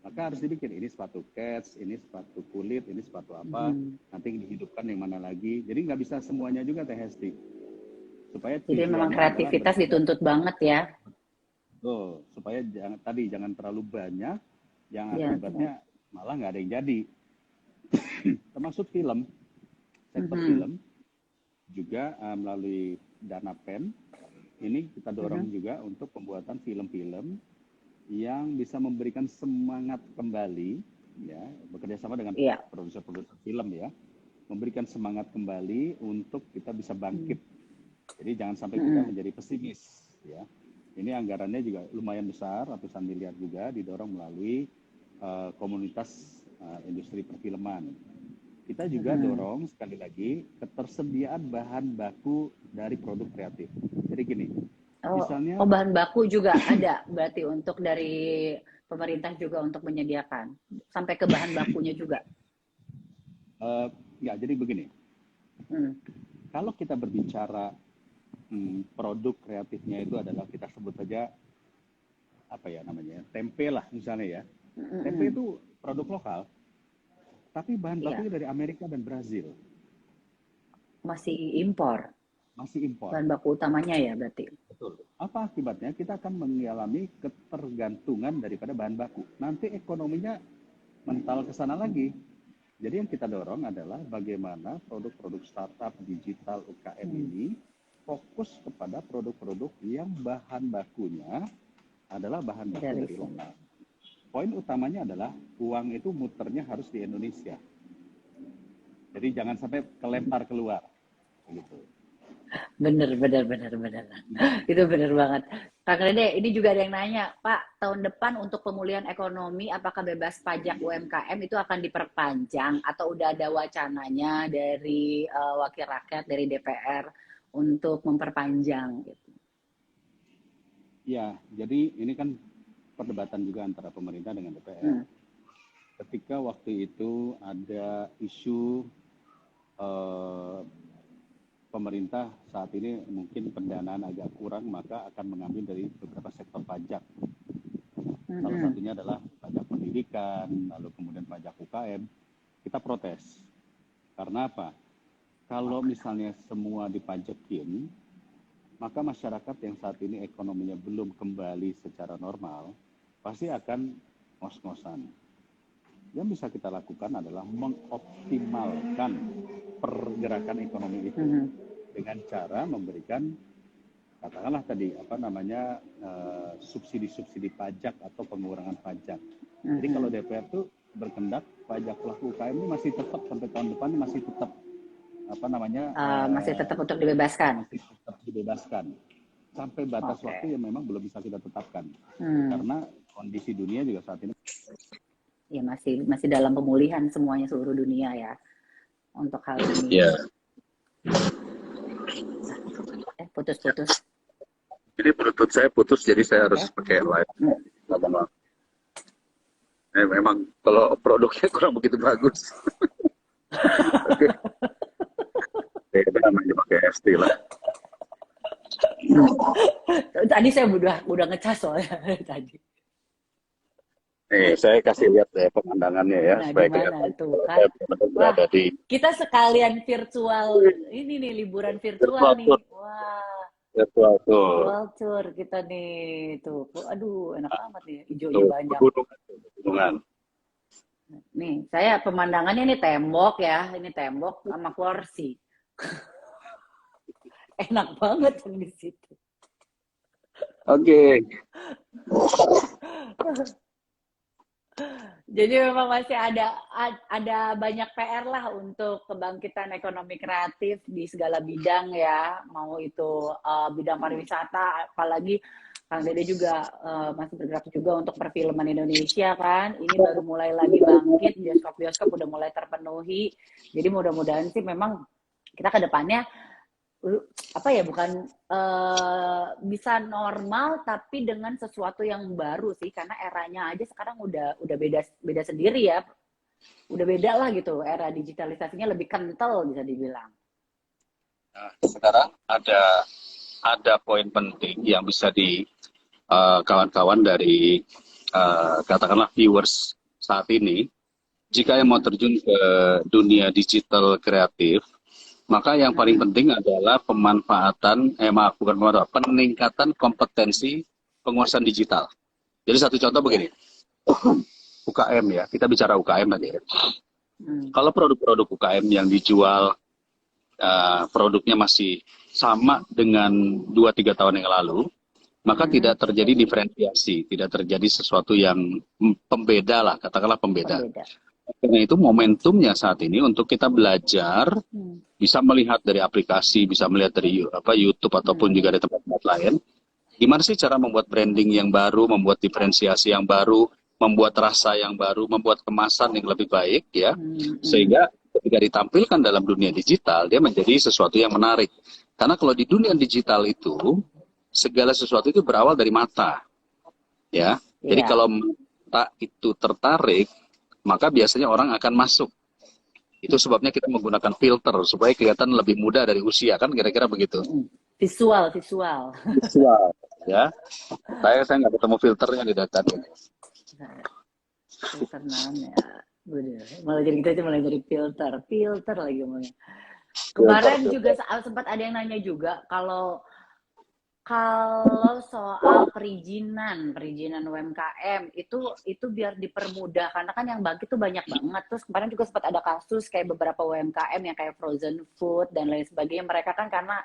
Maka harus dibikin, ini sepatu cats, ini sepatu kulit, ini sepatu apa, nanti dihidupkan yang mana lagi. Jadi nggak bisa semuanya juga Teh Hesti. Jadi memang kreativitas dituntut banget ya. Supaya jangan terlalu banyak, yang akibatnya malah nggak ada yang jadi. Termasuk film, sektor film juga melalui dana PEN ini kita dorong juga untuk pembuatan film-film yang bisa memberikan semangat kembali, ya, bekerja sama dengan produser-produser film, ya, memberikan semangat kembali untuk kita bisa bangkit. Jadi jangan sampai kita menjadi pesimis, ya. Ini anggarannya juga lumayan besar, ratusan miliar juga didorong melalui komunitas industri perfilman. Kita juga dorong sekali lagi ketersediaan bahan baku dari produk kreatif. Jadi gini, misalnya bahan baku juga ada berarti untuk dari pemerintah juga untuk menyediakan sampai ke bahan bakunya juga. Ya, jadi begini. Kalau kita berbicara produk kreatifnya itu adalah, kita sebut saja apa ya namanya, tempe lah misalnya ya. Tempe itu produk lokal, tapi bahan bakunya dari Amerika dan Brazil. Masih impor. Masih impor. Bahan baku utamanya ya berarti. Betul. Apa akibatnya? Kita akan mengalami ketergantungan daripada bahan baku. Nanti ekonominya mental ke sana lagi. Jadi yang kita dorong adalah bagaimana produk-produk startup digital UKM ini fokus kepada produk-produk yang bahan bakunya adalah bahan baku dari lokal. Poin utamanya adalah uang itu muternya harus di Indonesia. Jadi jangan sampai kelempar keluar. Gitu. Bener, bener, bener, bener. Itu bener banget. Kang Rene, ini juga ada yang nanya, Pak, tahun depan untuk pemulihan ekonomi, apakah bebas pajak UMKM itu akan diperpanjang atau udah ada wacananya dari wakil rakyat, dari DPR untuk memperpanjang gitu? Ya, jadi ini kan perdebatan juga antara pemerintah dengan DPR. Ketika waktu itu ada isu pemerintah saat ini mungkin pendanaan agak kurang, maka akan mengambil dari beberapa sektor pajak. Salah satunya adalah pajak pendidikan, lalu kemudian pajak UKM. Kita protes. Karena apa? Kalau misalnya semua dipajakin, maka masyarakat yang saat ini ekonominya belum kembali secara normal, pasti akan ngos-ngosan. Yang bisa kita lakukan adalah mengoptimalkan pergerakan ekonomi itu dengan cara memberikan, katakanlah tadi subsidi-subsidi pajak atau pengurangan pajak. Jadi kalau DPR tuh berkendak pajak pelaku UKM ini masih tetap sampai tahun depan masih tetap masih tetap untuk dibebaskan. Masih tetap dibebaskan sampai batas waktu yang memang belum bisa kita tetapkan. Karena kondisi dunia juga saat ini ya masih dalam pemulihan semuanya seluruh dunia ya untuk hal ini. Yeah. Putus-putus. Jadi bluetooth saya putus, jadi saya harus pakai live. Memang kalau produknya kurang begitu bagus. Beda namanya pakai ST lah. Tadi saya udah ngecas soalnya tadi. Nih, saya kasih lihat deh pemandangannya ya. Nah, supaya gimana tuh kan? Wah, kita sekalian virtual, ini nih liburan virtual nih. Wah, virtual tour kita nih. Tuh, aduh enak amat nih, hijaunya banyak. Gunungan. Nih, saya pemandangannya ini tembok ya, ini tembok sama kursi. Enak banget di situ. Oke. Jadi memang masih ada banyak PR lah untuk kebangkitan ekonomi kreatif di segala bidang ya, mau itu bidang pariwisata, apalagi Kang Dede juga masih bergerak juga untuk perfilman Indonesia kan, ini baru mulai lagi bangkit, bioskop-bioskop udah mulai terpenuhi, jadi mudah-mudahan sih memang kita ke depannya bukan bisa normal tapi dengan sesuatu yang baru sih, karena eranya aja sekarang udah beda sendiri ya, udah beda lah gitu, era digitalisasinya lebih kental bisa dibilang. Nah, sekarang ada poin penting yang bisa di kawan-kawan dari katakanlah viewers saat ini, jika yang mau terjun ke dunia digital kreatif, maka yang paling penting adalah peningkatan kompetensi penguasaan digital. Jadi satu contoh begini, UKM ya, kita bicara UKM tadi ya. Kalau produk-produk UKM yang dijual produknya masih sama dengan 2-3 tahun yang lalu, maka tidak terjadi diferensiasi, tidak terjadi sesuatu yang pembeda lah, katakanlah pembeda. Karena itu momentumnya saat ini untuk kita belajar, bisa melihat dari aplikasi, bisa melihat dari YouTube ataupun juga dari tempat-tempat lain. Gimana sih cara membuat branding yang baru, membuat diferensiasi yang baru, membuat rasa yang baru, membuat kemasan yang lebih baik ya, sehingga ketika ditampilkan dalam dunia digital dia menjadi sesuatu yang menarik. Karena kalau di dunia digital itu segala sesuatu itu berawal dari mata, ya. Jadi kalau mata itu tertarik, maka biasanya orang akan masuk. Itu sebabnya kita menggunakan filter supaya kelihatan lebih muda dari usia, kan kira-kira begitu. Visual. Ya. Saya nggak ketemu filternya di data ini. Filter namanya. Malah jadi kita mulai dari filter lagi ngomongnya. Kemarin juga sempat ada yang nanya juga kalau soal perizinan UMKM itu biar dipermudah, karena kan yang bagi itu banyak banget. Terus kemarin juga sempat ada kasus kayak beberapa UMKM yang kayak frozen food dan lain sebagainya, mereka kan karena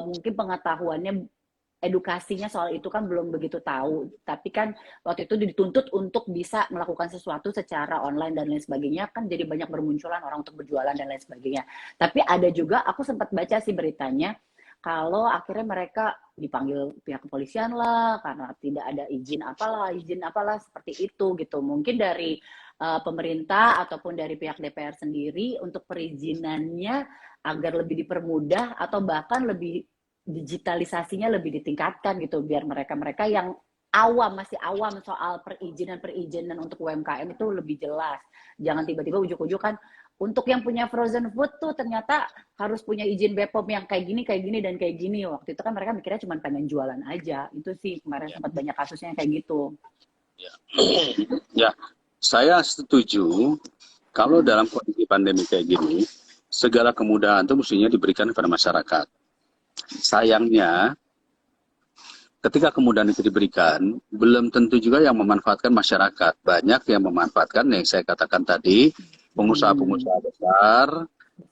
mungkin pengetahuannya, edukasinya soal itu kan belum begitu tahu, tapi kan waktu itu dituntut untuk bisa melakukan sesuatu secara online dan lain sebagainya, kan jadi banyak bermunculan orang untuk berjualan dan lain sebagainya. Tapi ada juga, aku sempat baca sih beritanya, kalau akhirnya mereka dipanggil pihak kepolisian lah karena tidak ada izin apalah seperti itu gitu. Mungkin dari pemerintah ataupun dari pihak DPR sendiri untuk perizinannya agar lebih dipermudah atau bahkan lebih digitalisasinya lebih ditingkatkan gitu biar mereka-mereka yang masih awam soal perizinan untuk UMKM itu lebih jelas. Jangan tiba-tiba ujuk-ujuk kan untuk yang punya frozen food tuh ternyata harus punya izin BPOM yang kayak gini dan kayak gini. Waktu itu kan mereka mikirnya cuma pengen jualan aja. Itu sih kemarin sempat banyak kasusnya yang kayak gitu. Ya, ya, saya setuju kalau dalam kondisi pandemi kayak gini, segala kemudahan itu mestinya diberikan kepada masyarakat. Sayangnya, ketika kemudahan itu diberikan, belum tentu juga yang memanfaatkan masyarakat. Banyak yang memanfaatkan yang saya katakan tadi, pengusaha-pengusaha besar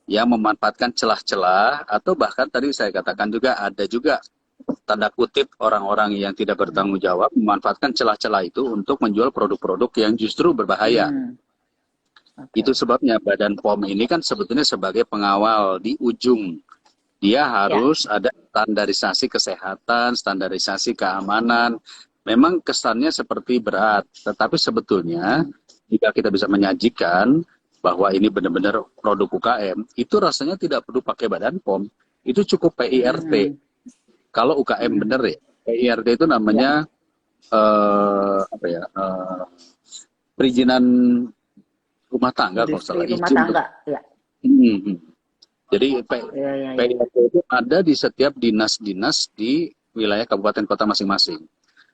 yang memanfaatkan celah-celah, atau bahkan tadi saya katakan juga ada juga tanda kutip orang-orang yang tidak bertanggung jawab memanfaatkan celah-celah itu untuk menjual produk-produk yang justru berbahaya. Okay. Itu sebabnya Badan POM ini kan sebetulnya sebagai pengawal di ujung. Dia harus ada standarisasi kesehatan, standarisasi keamanan. Memang kesannya seperti berat, tetapi sebetulnya jika kita bisa menyajikan bahwa ini benar-benar produk UKM, itu rasanya tidak perlu pakai Badan POM, itu cukup PIRT. Kalau UKM benar ya, PIRT itu namanya perizinan rumah tangga kalau salah. Rumah tangga, ya. Jadi PIRT itu ada di setiap dinas-dinas di wilayah kabupaten kota masing-masing.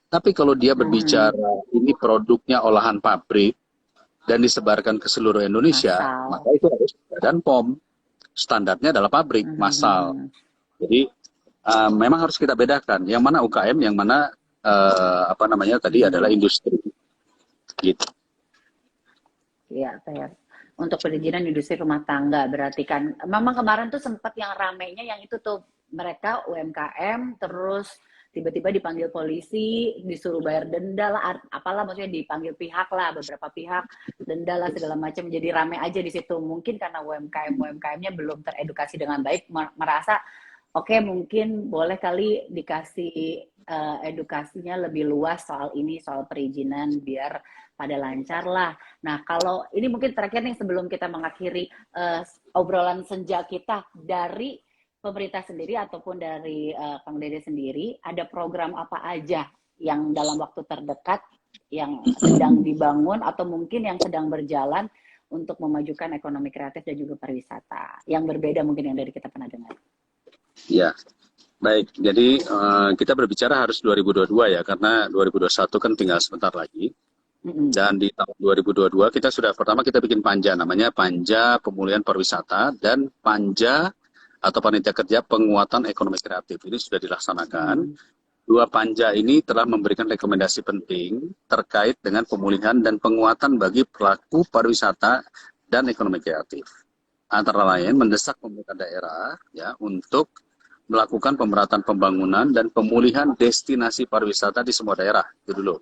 Tapi kalau dia berbicara ini produknya olahan pabrik dan disebarkan ke seluruh Indonesia, maka itu harus Badan POM. Standarnya adalah pabrik, massal. Jadi memang harus kita bedakan yang mana UKM, yang mana tadi adalah industri. Gitu. Iya, fair. Untuk perizinan industri rumah tangga berarti kan memang kemarin tuh sempat yang ramainya yang itu tuh mereka UMKM terus tiba-tiba dipanggil polisi, disuruh bayar denda lah, apalah maksudnya dipanggil pihak lah, beberapa pihak, denda lah segala macam, jadi rame aja di situ. Mungkin karena UMKM-nya belum teredukasi dengan baik, merasa oke, mungkin boleh kali dikasih edukasinya lebih luas soal ini, soal perizinan biar pada lancar lah. Nah, kalau ini mungkin terakhir nih sebelum kita mengakhiri obrolan senja kita, dari pemerintah sendiri ataupun dari Kang Dede sendiri, ada program apa aja yang dalam waktu terdekat yang sedang dibangun atau mungkin yang sedang berjalan untuk memajukan ekonomi kreatif dan juga pariwisata yang berbeda mungkin yang dari kita pernah dengar? Ya, baik. Jadi kita berbicara harus 2022 ya, karena 2021 kan tinggal sebentar lagi. Dan di tahun 2022 kita sudah pertama kita bikin panja, namanya Panja Pemulihan Pariwisata dan Panja atau Panitia Kerja Penguatan Ekonomi Kreatif. Ini sudah dilaksanakan. Dua panja ini telah memberikan rekomendasi penting terkait dengan pemulihan dan penguatan bagi pelaku pariwisata dan ekonomi kreatif. Antara lain mendesak pemerintah daerah ya untuk melakukan pemerataan pembangunan dan pemulihan destinasi pariwisata di semua daerah. Itu dulu.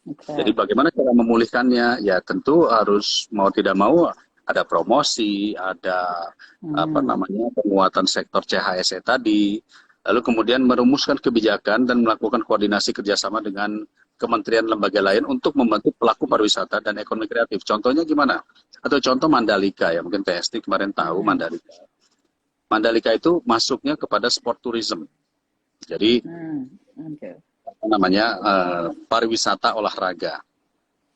Jadi bagaimana cara memulihkannya? Ya tentu harus mau tidak mau ada promosi, ada penguatan sektor CHSE tadi, lalu kemudian merumuskan kebijakan dan melakukan koordinasi kerjasama dengan kementerian lembaga lain untuk membantu pelaku pariwisata dan ekonomi kreatif. Contohnya gimana? Atau contoh Mandalika ya, mungkin TST kemarin tahu Mandalika. Mandalika itu masuknya kepada sport tourism. Jadi pariwisata olahraga.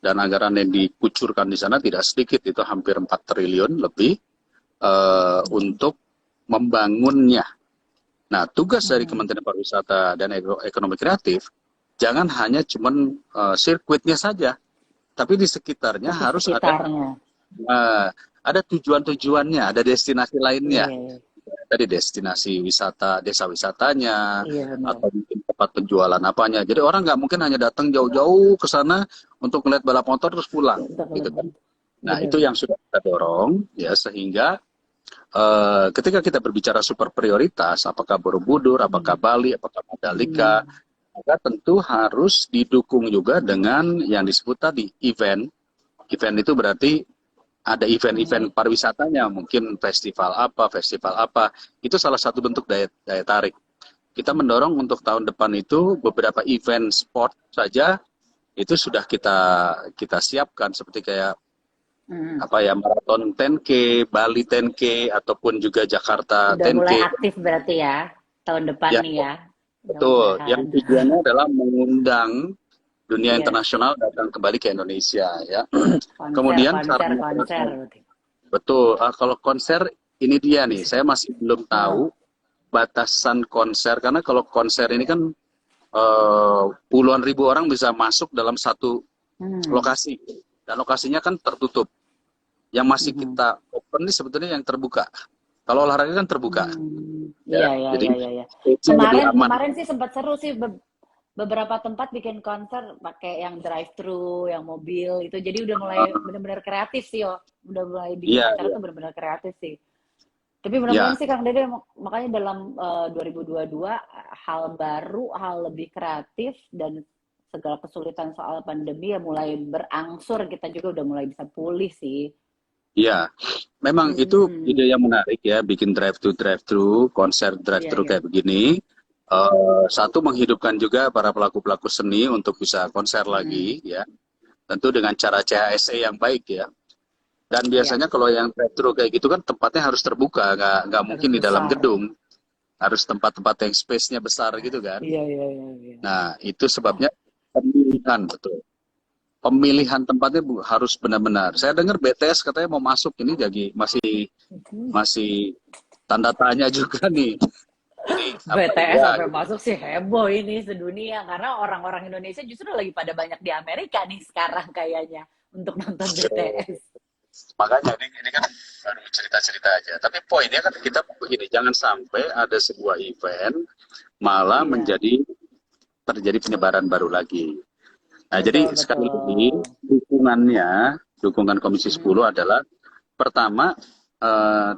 Dan anggaran yang dikucurkan di sana tidak sedikit, itu hampir 4 triliun lebih untuk membangunnya. Nah, tugas dari Kementerian Pariwisata dan Ekonomi Kreatif jangan hanya cuman sirkuitnya saja, tapi di sekitarnya harus ada tujuan-tujuannya, ada destinasi lainnya. Tadi destinasi wisata, desa wisatanya, atau mungkin tempat penjualan apanya. Jadi orang nggak mungkin hanya datang jauh-jauh ke sana untuk melihat balap motor terus pulang, gitu kan. Nah, itu yang sudah kita dorong, ya, sehingga ketika kita berbicara super prioritas, apakah Borobudur, apakah Bali, apakah Mandalika, maka tentu harus didukung juga dengan yang disebut tadi event. Event itu berarti ada event-event pariwisatanya, mungkin festival apa, itu salah satu bentuk daya tarik. kita mendorong untuk tahun depan itu beberapa event sport saja itu sudah kita siapkan seperti kayak apa ya, maraton 10K, Bali 10K ataupun juga Jakarta Udah mulai 10K. aktif berarti ya tahun depan Ya, nih ya. betul. Mudah-mudahan. Yang tujuannya adalah mengundang dunia Yes. internasional datang kembali ke Indonesia ya. Konser, Kemudian konser, konser. betul. Kalau konser ini dia nih, saya masih belum tahu batasan konser karena kalau konser ini kan puluhan ribu orang bisa masuk dalam satu lokasi dan lokasinya kan tertutup. Yang masih kita open ini sebetulnya yang terbuka. Kalau olahraga kan terbuka. Iya. Jadi Kemarin sih sempat seru sih, beberapa tempat bikin konser pakai yang drive-thru, yang mobil itu. Jadi udah mulai benar-benar kreatif sih, udah mulai bikin acara tuh benar-benar kreatif sih. Tapi mudah-mudahan sih Kang Dede, makanya dalam 2022 hal baru, hal lebih kreatif dan segala kesulitan soal pandemi ya mulai berangsur, kita juga udah mulai bisa pulih sih. Iya, memang itu ide yang menarik ya, bikin drive-thru, konser drive-thru kayak begini. Satu, menghidupkan juga para pelaku-pelaku seni untuk bisa konser lagi ya. Tentu dengan cara CHSE yang baik ya. Dan biasanya kalau yang drive-thru kayak gitu kan tempatnya harus terbuka, nggak mungkin di dalam gedung. Harus tempat-tempat yang space-nya besar gitu kan. Iya. Nah, itu sebabnya pemilihan, betul. Pemilihan tempatnya harus benar-benar. Saya dengar BTS katanya mau masuk ini, jadi masih tanda tanya juga nih. Jadi, BTS sampai masuk sih heboh ini sedunia, karena orang-orang Indonesia justru lagi pada banyak di Amerika nih sekarang kayaknya untuk nonton BTS. Makanya ini kan baru cerita-cerita aja. Tapi poinnya kan kita begini, jangan sampai ada sebuah event malah terjadi penyebaran baru lagi. Nah, jadi sekali lagi dukungan Komisi 10 adalah pertama,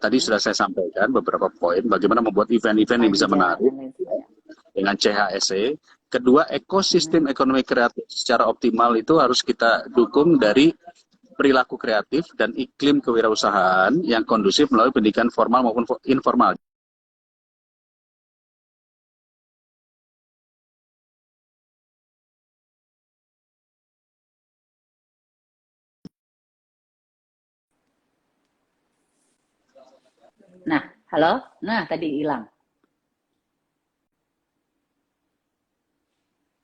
tadi sudah saya sampaikan beberapa poin bagaimana membuat event-event yang bisa menarik dengan CHSE. Kedua, ekosistem ekonomi kreatif secara optimal itu harus kita dukung dari perilaku kreatif dan iklim kewirausahaan yang kondusif melalui pendidikan formal maupun informal. Nah, halo? Nah, tadi hilang.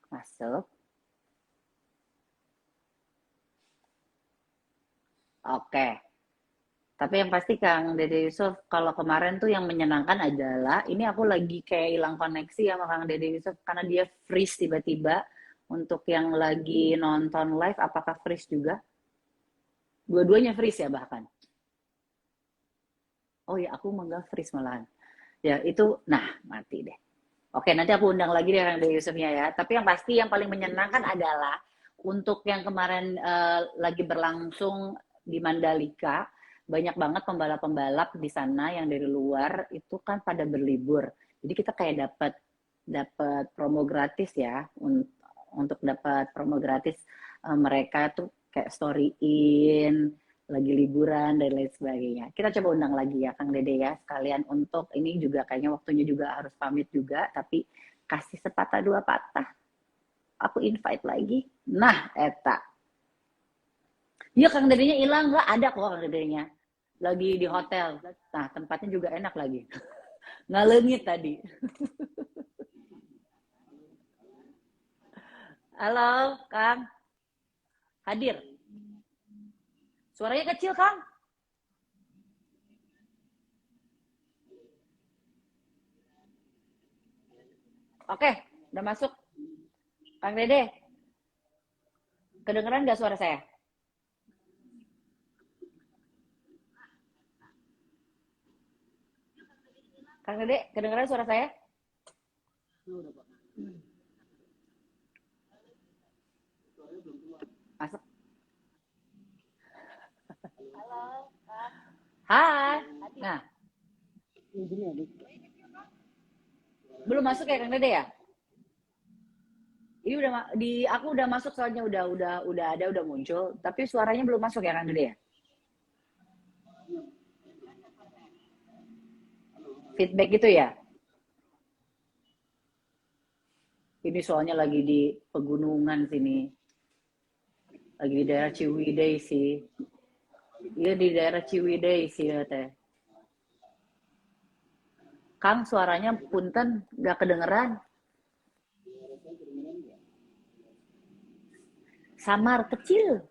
Masuk. Oke. Tapi yang pasti Kang Dede Yusuf, kalau kemarin tuh yang menyenangkan adalah, ini aku lagi kayak hilang koneksi sama Kang Dede Yusuf, karena dia freeze tiba-tiba. Untuk yang lagi nonton live, apakah freeze juga? Dua-duanya freeze ya bahkan? Oh ya, aku nggak freeze malahan. Ya itu, nah mati deh. Oke, nanti aku undang lagi deh Kang Dede Yusufnya ya. Tapi yang pasti yang paling menyenangkan adalah untuk yang kemarin lagi berlangsung di Mandalika, banyak banget pembalap-pembalap di sana yang dari luar itu kan pada berlibur. Jadi kita kayak dapat promo gratis ya, untuk dapat promo gratis. Mereka tuh kayak story in, lagi liburan dan lain sebagainya. Kita coba undang lagi ya Kang Dede ya, sekalian untuk ini juga kayaknya waktunya juga harus pamit juga, tapi kasih sepatah dua patah. Aku invite lagi. Nah, eta. Iya Kang Dedenya hilang, nggak ada kok Kang Dedenya. Lagi di hotel. Nah, tempatnya juga enak lagi. Ngalengit tadi. Halo, Kang. Hadir. Suaranya kecil, Kang. Oke, udah masuk. Kang Dede, kedengeran nggak suara saya? Kang Dede, kedengeran suara saya? Masuk. Hai. Nah. Belum masuk ya Kang Dede ya? Ini aku udah masuk soalnya udah muncul, tapi suaranya belum masuk ya Kang Dede ya? Feedback gitu ya? Ini soalnya lagi di pegunungan sini. Lagi di daerah Ciwidey sih. Iya di daerah Ciwidey sih ya teh. Kang suaranya punten gak kedengeran. Samar kecil.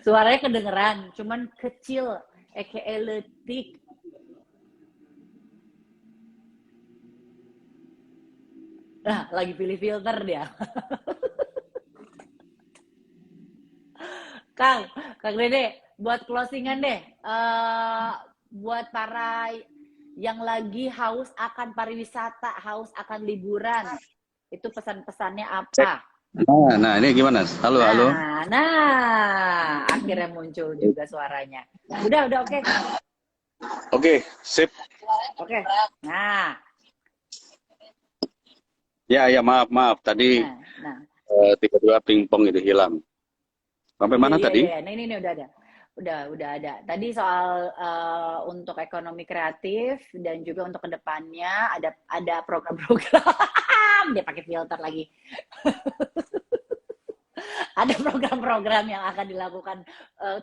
Suaranya kedengeran, cuman kecil, letik. Nah, lagi pilih filter dia. Kang Dede, buat closingan deh. Buat para yang lagi haus akan pariwisata, haus akan liburan, itu pesan-pesannya apa? Nah, ini gimana? Halo, halo. Nah, akhirnya muncul juga suaranya. Udah oke. Oke, sip. Oke. Nah, Ya, maaf. Tadi nah. tiba-tiba pingpong itu hilang. Sampai mana tadi? Iya. Nah, ini udah ada. Udah ada. Tadi soal untuk ekonomi kreatif dan juga untuk kedepannya ada program-program. Dia pakai filter lagi. Ada program-program yang akan dilakukan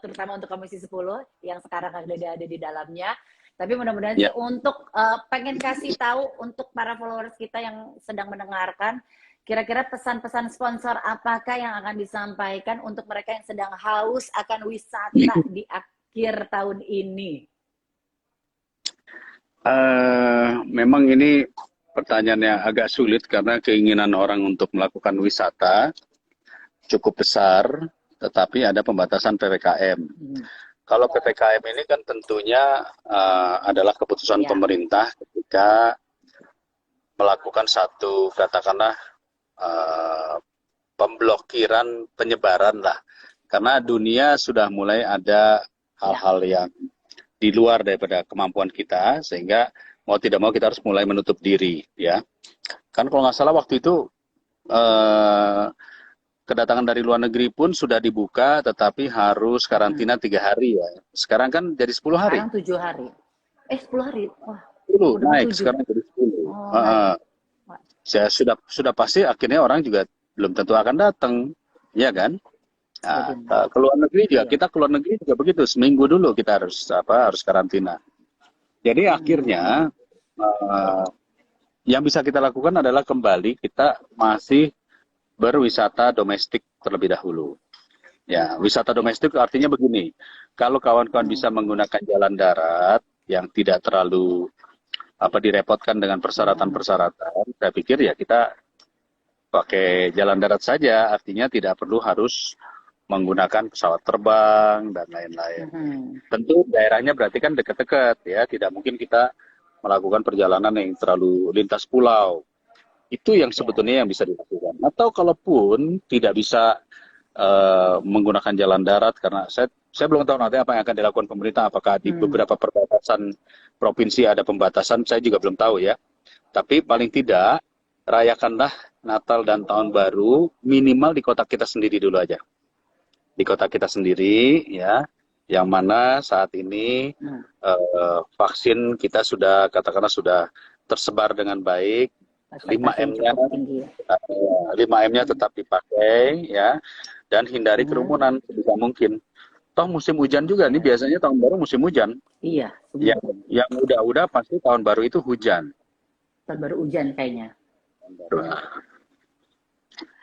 terutama untuk Komisi 10 yang sekarang ada di dalamnya. Tapi mudah-mudahan sih untuk pengen kasih tahu untuk para followers kita yang sedang mendengarkan, kira-kira pesan-pesan sponsor apakah yang akan disampaikan untuk mereka yang sedang haus akan wisata di akhir tahun ini? Memang ini pertanyaan yang agak sulit karena keinginan orang untuk melakukan wisata cukup besar, tetapi ada pembatasan PPKM. Kalau PPKM ini kan tentunya adalah keputusan pemerintah ketika melakukan satu katakanlah pemblokiran penyebaran lah. Karena dunia sudah mulai ada hal-hal yang di luar daripada kemampuan kita, sehingga mau tidak mau kita harus mulai menutup diri, ya. Kan kalau nggak salah waktu itu kedatangan dari luar negeri pun sudah dibuka, tetapi harus karantina 3 hari ya. Sekarang kan jadi 10 hari. Sekarang 7 hari. 10 hari. Wah. 10 naik 7. Sekarang jadi 10. Saya sudah pasti akhirnya orang juga belum tentu akan datang, ya kan? Nah, keluar negeri juga kita keluar negeri juga begitu. Seminggu dulu kita harus karantina. Jadi akhirnya yang bisa kita lakukan adalah kembali kita masih berwisata domestik terlebih dahulu. Ya, wisata domestik artinya begini. Kalau kawan-kawan bisa menggunakan jalan darat yang tidak terlalu direpotkan dengan persyaratan-persyaratan, saya pikir ya kita pakai jalan darat saja, artinya tidak perlu harus menggunakan pesawat terbang dan lain-lain. Tentu daerahnya berarti kan dekat-dekat ya, tidak mungkin kita melakukan perjalanan yang terlalu lintas pulau. Itu yang sebetulnya yang bisa dilakukan. Atau kalaupun tidak bisa menggunakan jalan darat, karena saya belum tahu nanti apa yang akan dilakukan pemerintah, apakah di beberapa perbatasan provinsi ada pembatasan, saya juga belum tahu ya. Tapi paling tidak, rayakanlah Natal dan Tahun Baru minimal di kota kita sendiri dulu aja. Di kota kita sendiri ya, yang mana saat ini vaksin kita sudah katakanlah sudah tersebar dengan baik. 5M-nya tetap dipakai ya, dan hindari kerumunan sebisa mungkin. Toh musim hujan juga nih, biasanya tahun baru musim hujan. Iya. Yang udah pasti tahun baru itu hujan. Tahun baru hujan kayaknya.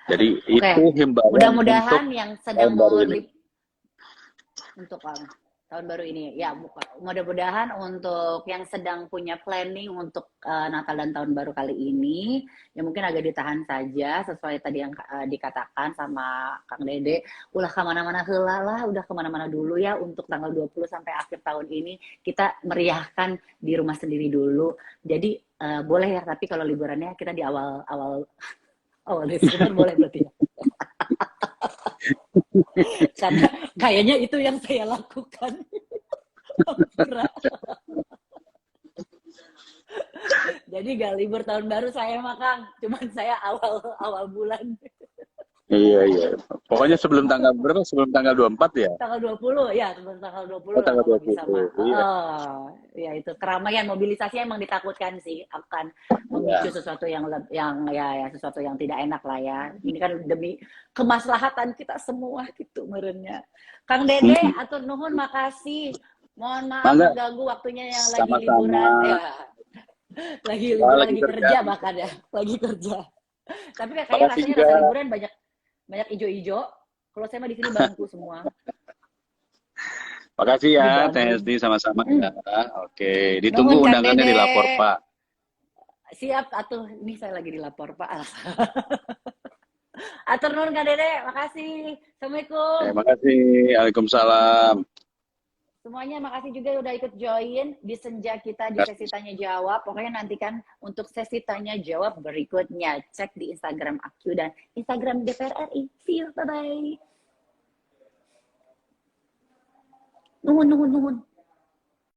Jadi itu himbauan. Mudah-mudahan yang sedang mau untuk tahun baru ini ya, mudah-mudahan untuk yang sedang punya planning untuk Natal dan Tahun Baru kali ini ya mungkin agak ditahan saja sesuai tadi yang dikatakan sama Kang Dede, ulah kemana-mana heula lah, udah kemana-mana dulu ya untuk tanggal 20 sampai akhir tahun ini kita meriahkan di rumah sendiri dulu. Jadi boleh ya, tapi kalau liburannya kita di awal Desember boleh berarti ya. Karena kayaknya itu yang saya lakukan. Jadi gak libur tahun baru saya mah Kang, cuman saya awal bulan. Iya. Pokoknya sebelum tanggal berapa? Sebelum tanggal 24 ya? Tanggal 20, ya sebelum tanggal 20 Oh, lah tanggal kalau 20. bisa mah. Iya. Ya itu keramaian mobilisasi emang ditakutkan sih akan Iya. memicu sesuatu yang sesuatu yang tidak enak lah ya. Ini kan demi kemaslahatan kita semua gitu merenya. Kang Dede, atur nuhun, makasih. Mohon maaf Mangga. mengganggu waktunya yang lagi Sama-sama. liburan. Ya. Lagi liburan, lagi lagi kerja kerja. bahkan ya, lagi kerja. Tapi kayaknya Makasih rasanya juga. rasa liburan banyak ijo-ijo. Kalau saya mah di sini bangku semua. Makasih Di ya, Bandung. Teh Hesti sama-sama ya. Oke, ditunggu Nuhun, Kang undangannya di Dede. lapor Pak. Siap, atuh. Ini saya lagi dilapor, Pak. Atur nuhun, Kang Dede. Makasih. Assalamualaikum. Makasih. Waalaikumsalam. Semuanya makasih juga udah ikut join di senja kita di sesi tanya jawab. Pokoknya nantikan untuk sesi tanya jawab berikutnya. Cek di Instagram Aku dan Instagram DPR RI. See you, bye-bye. Nuhun.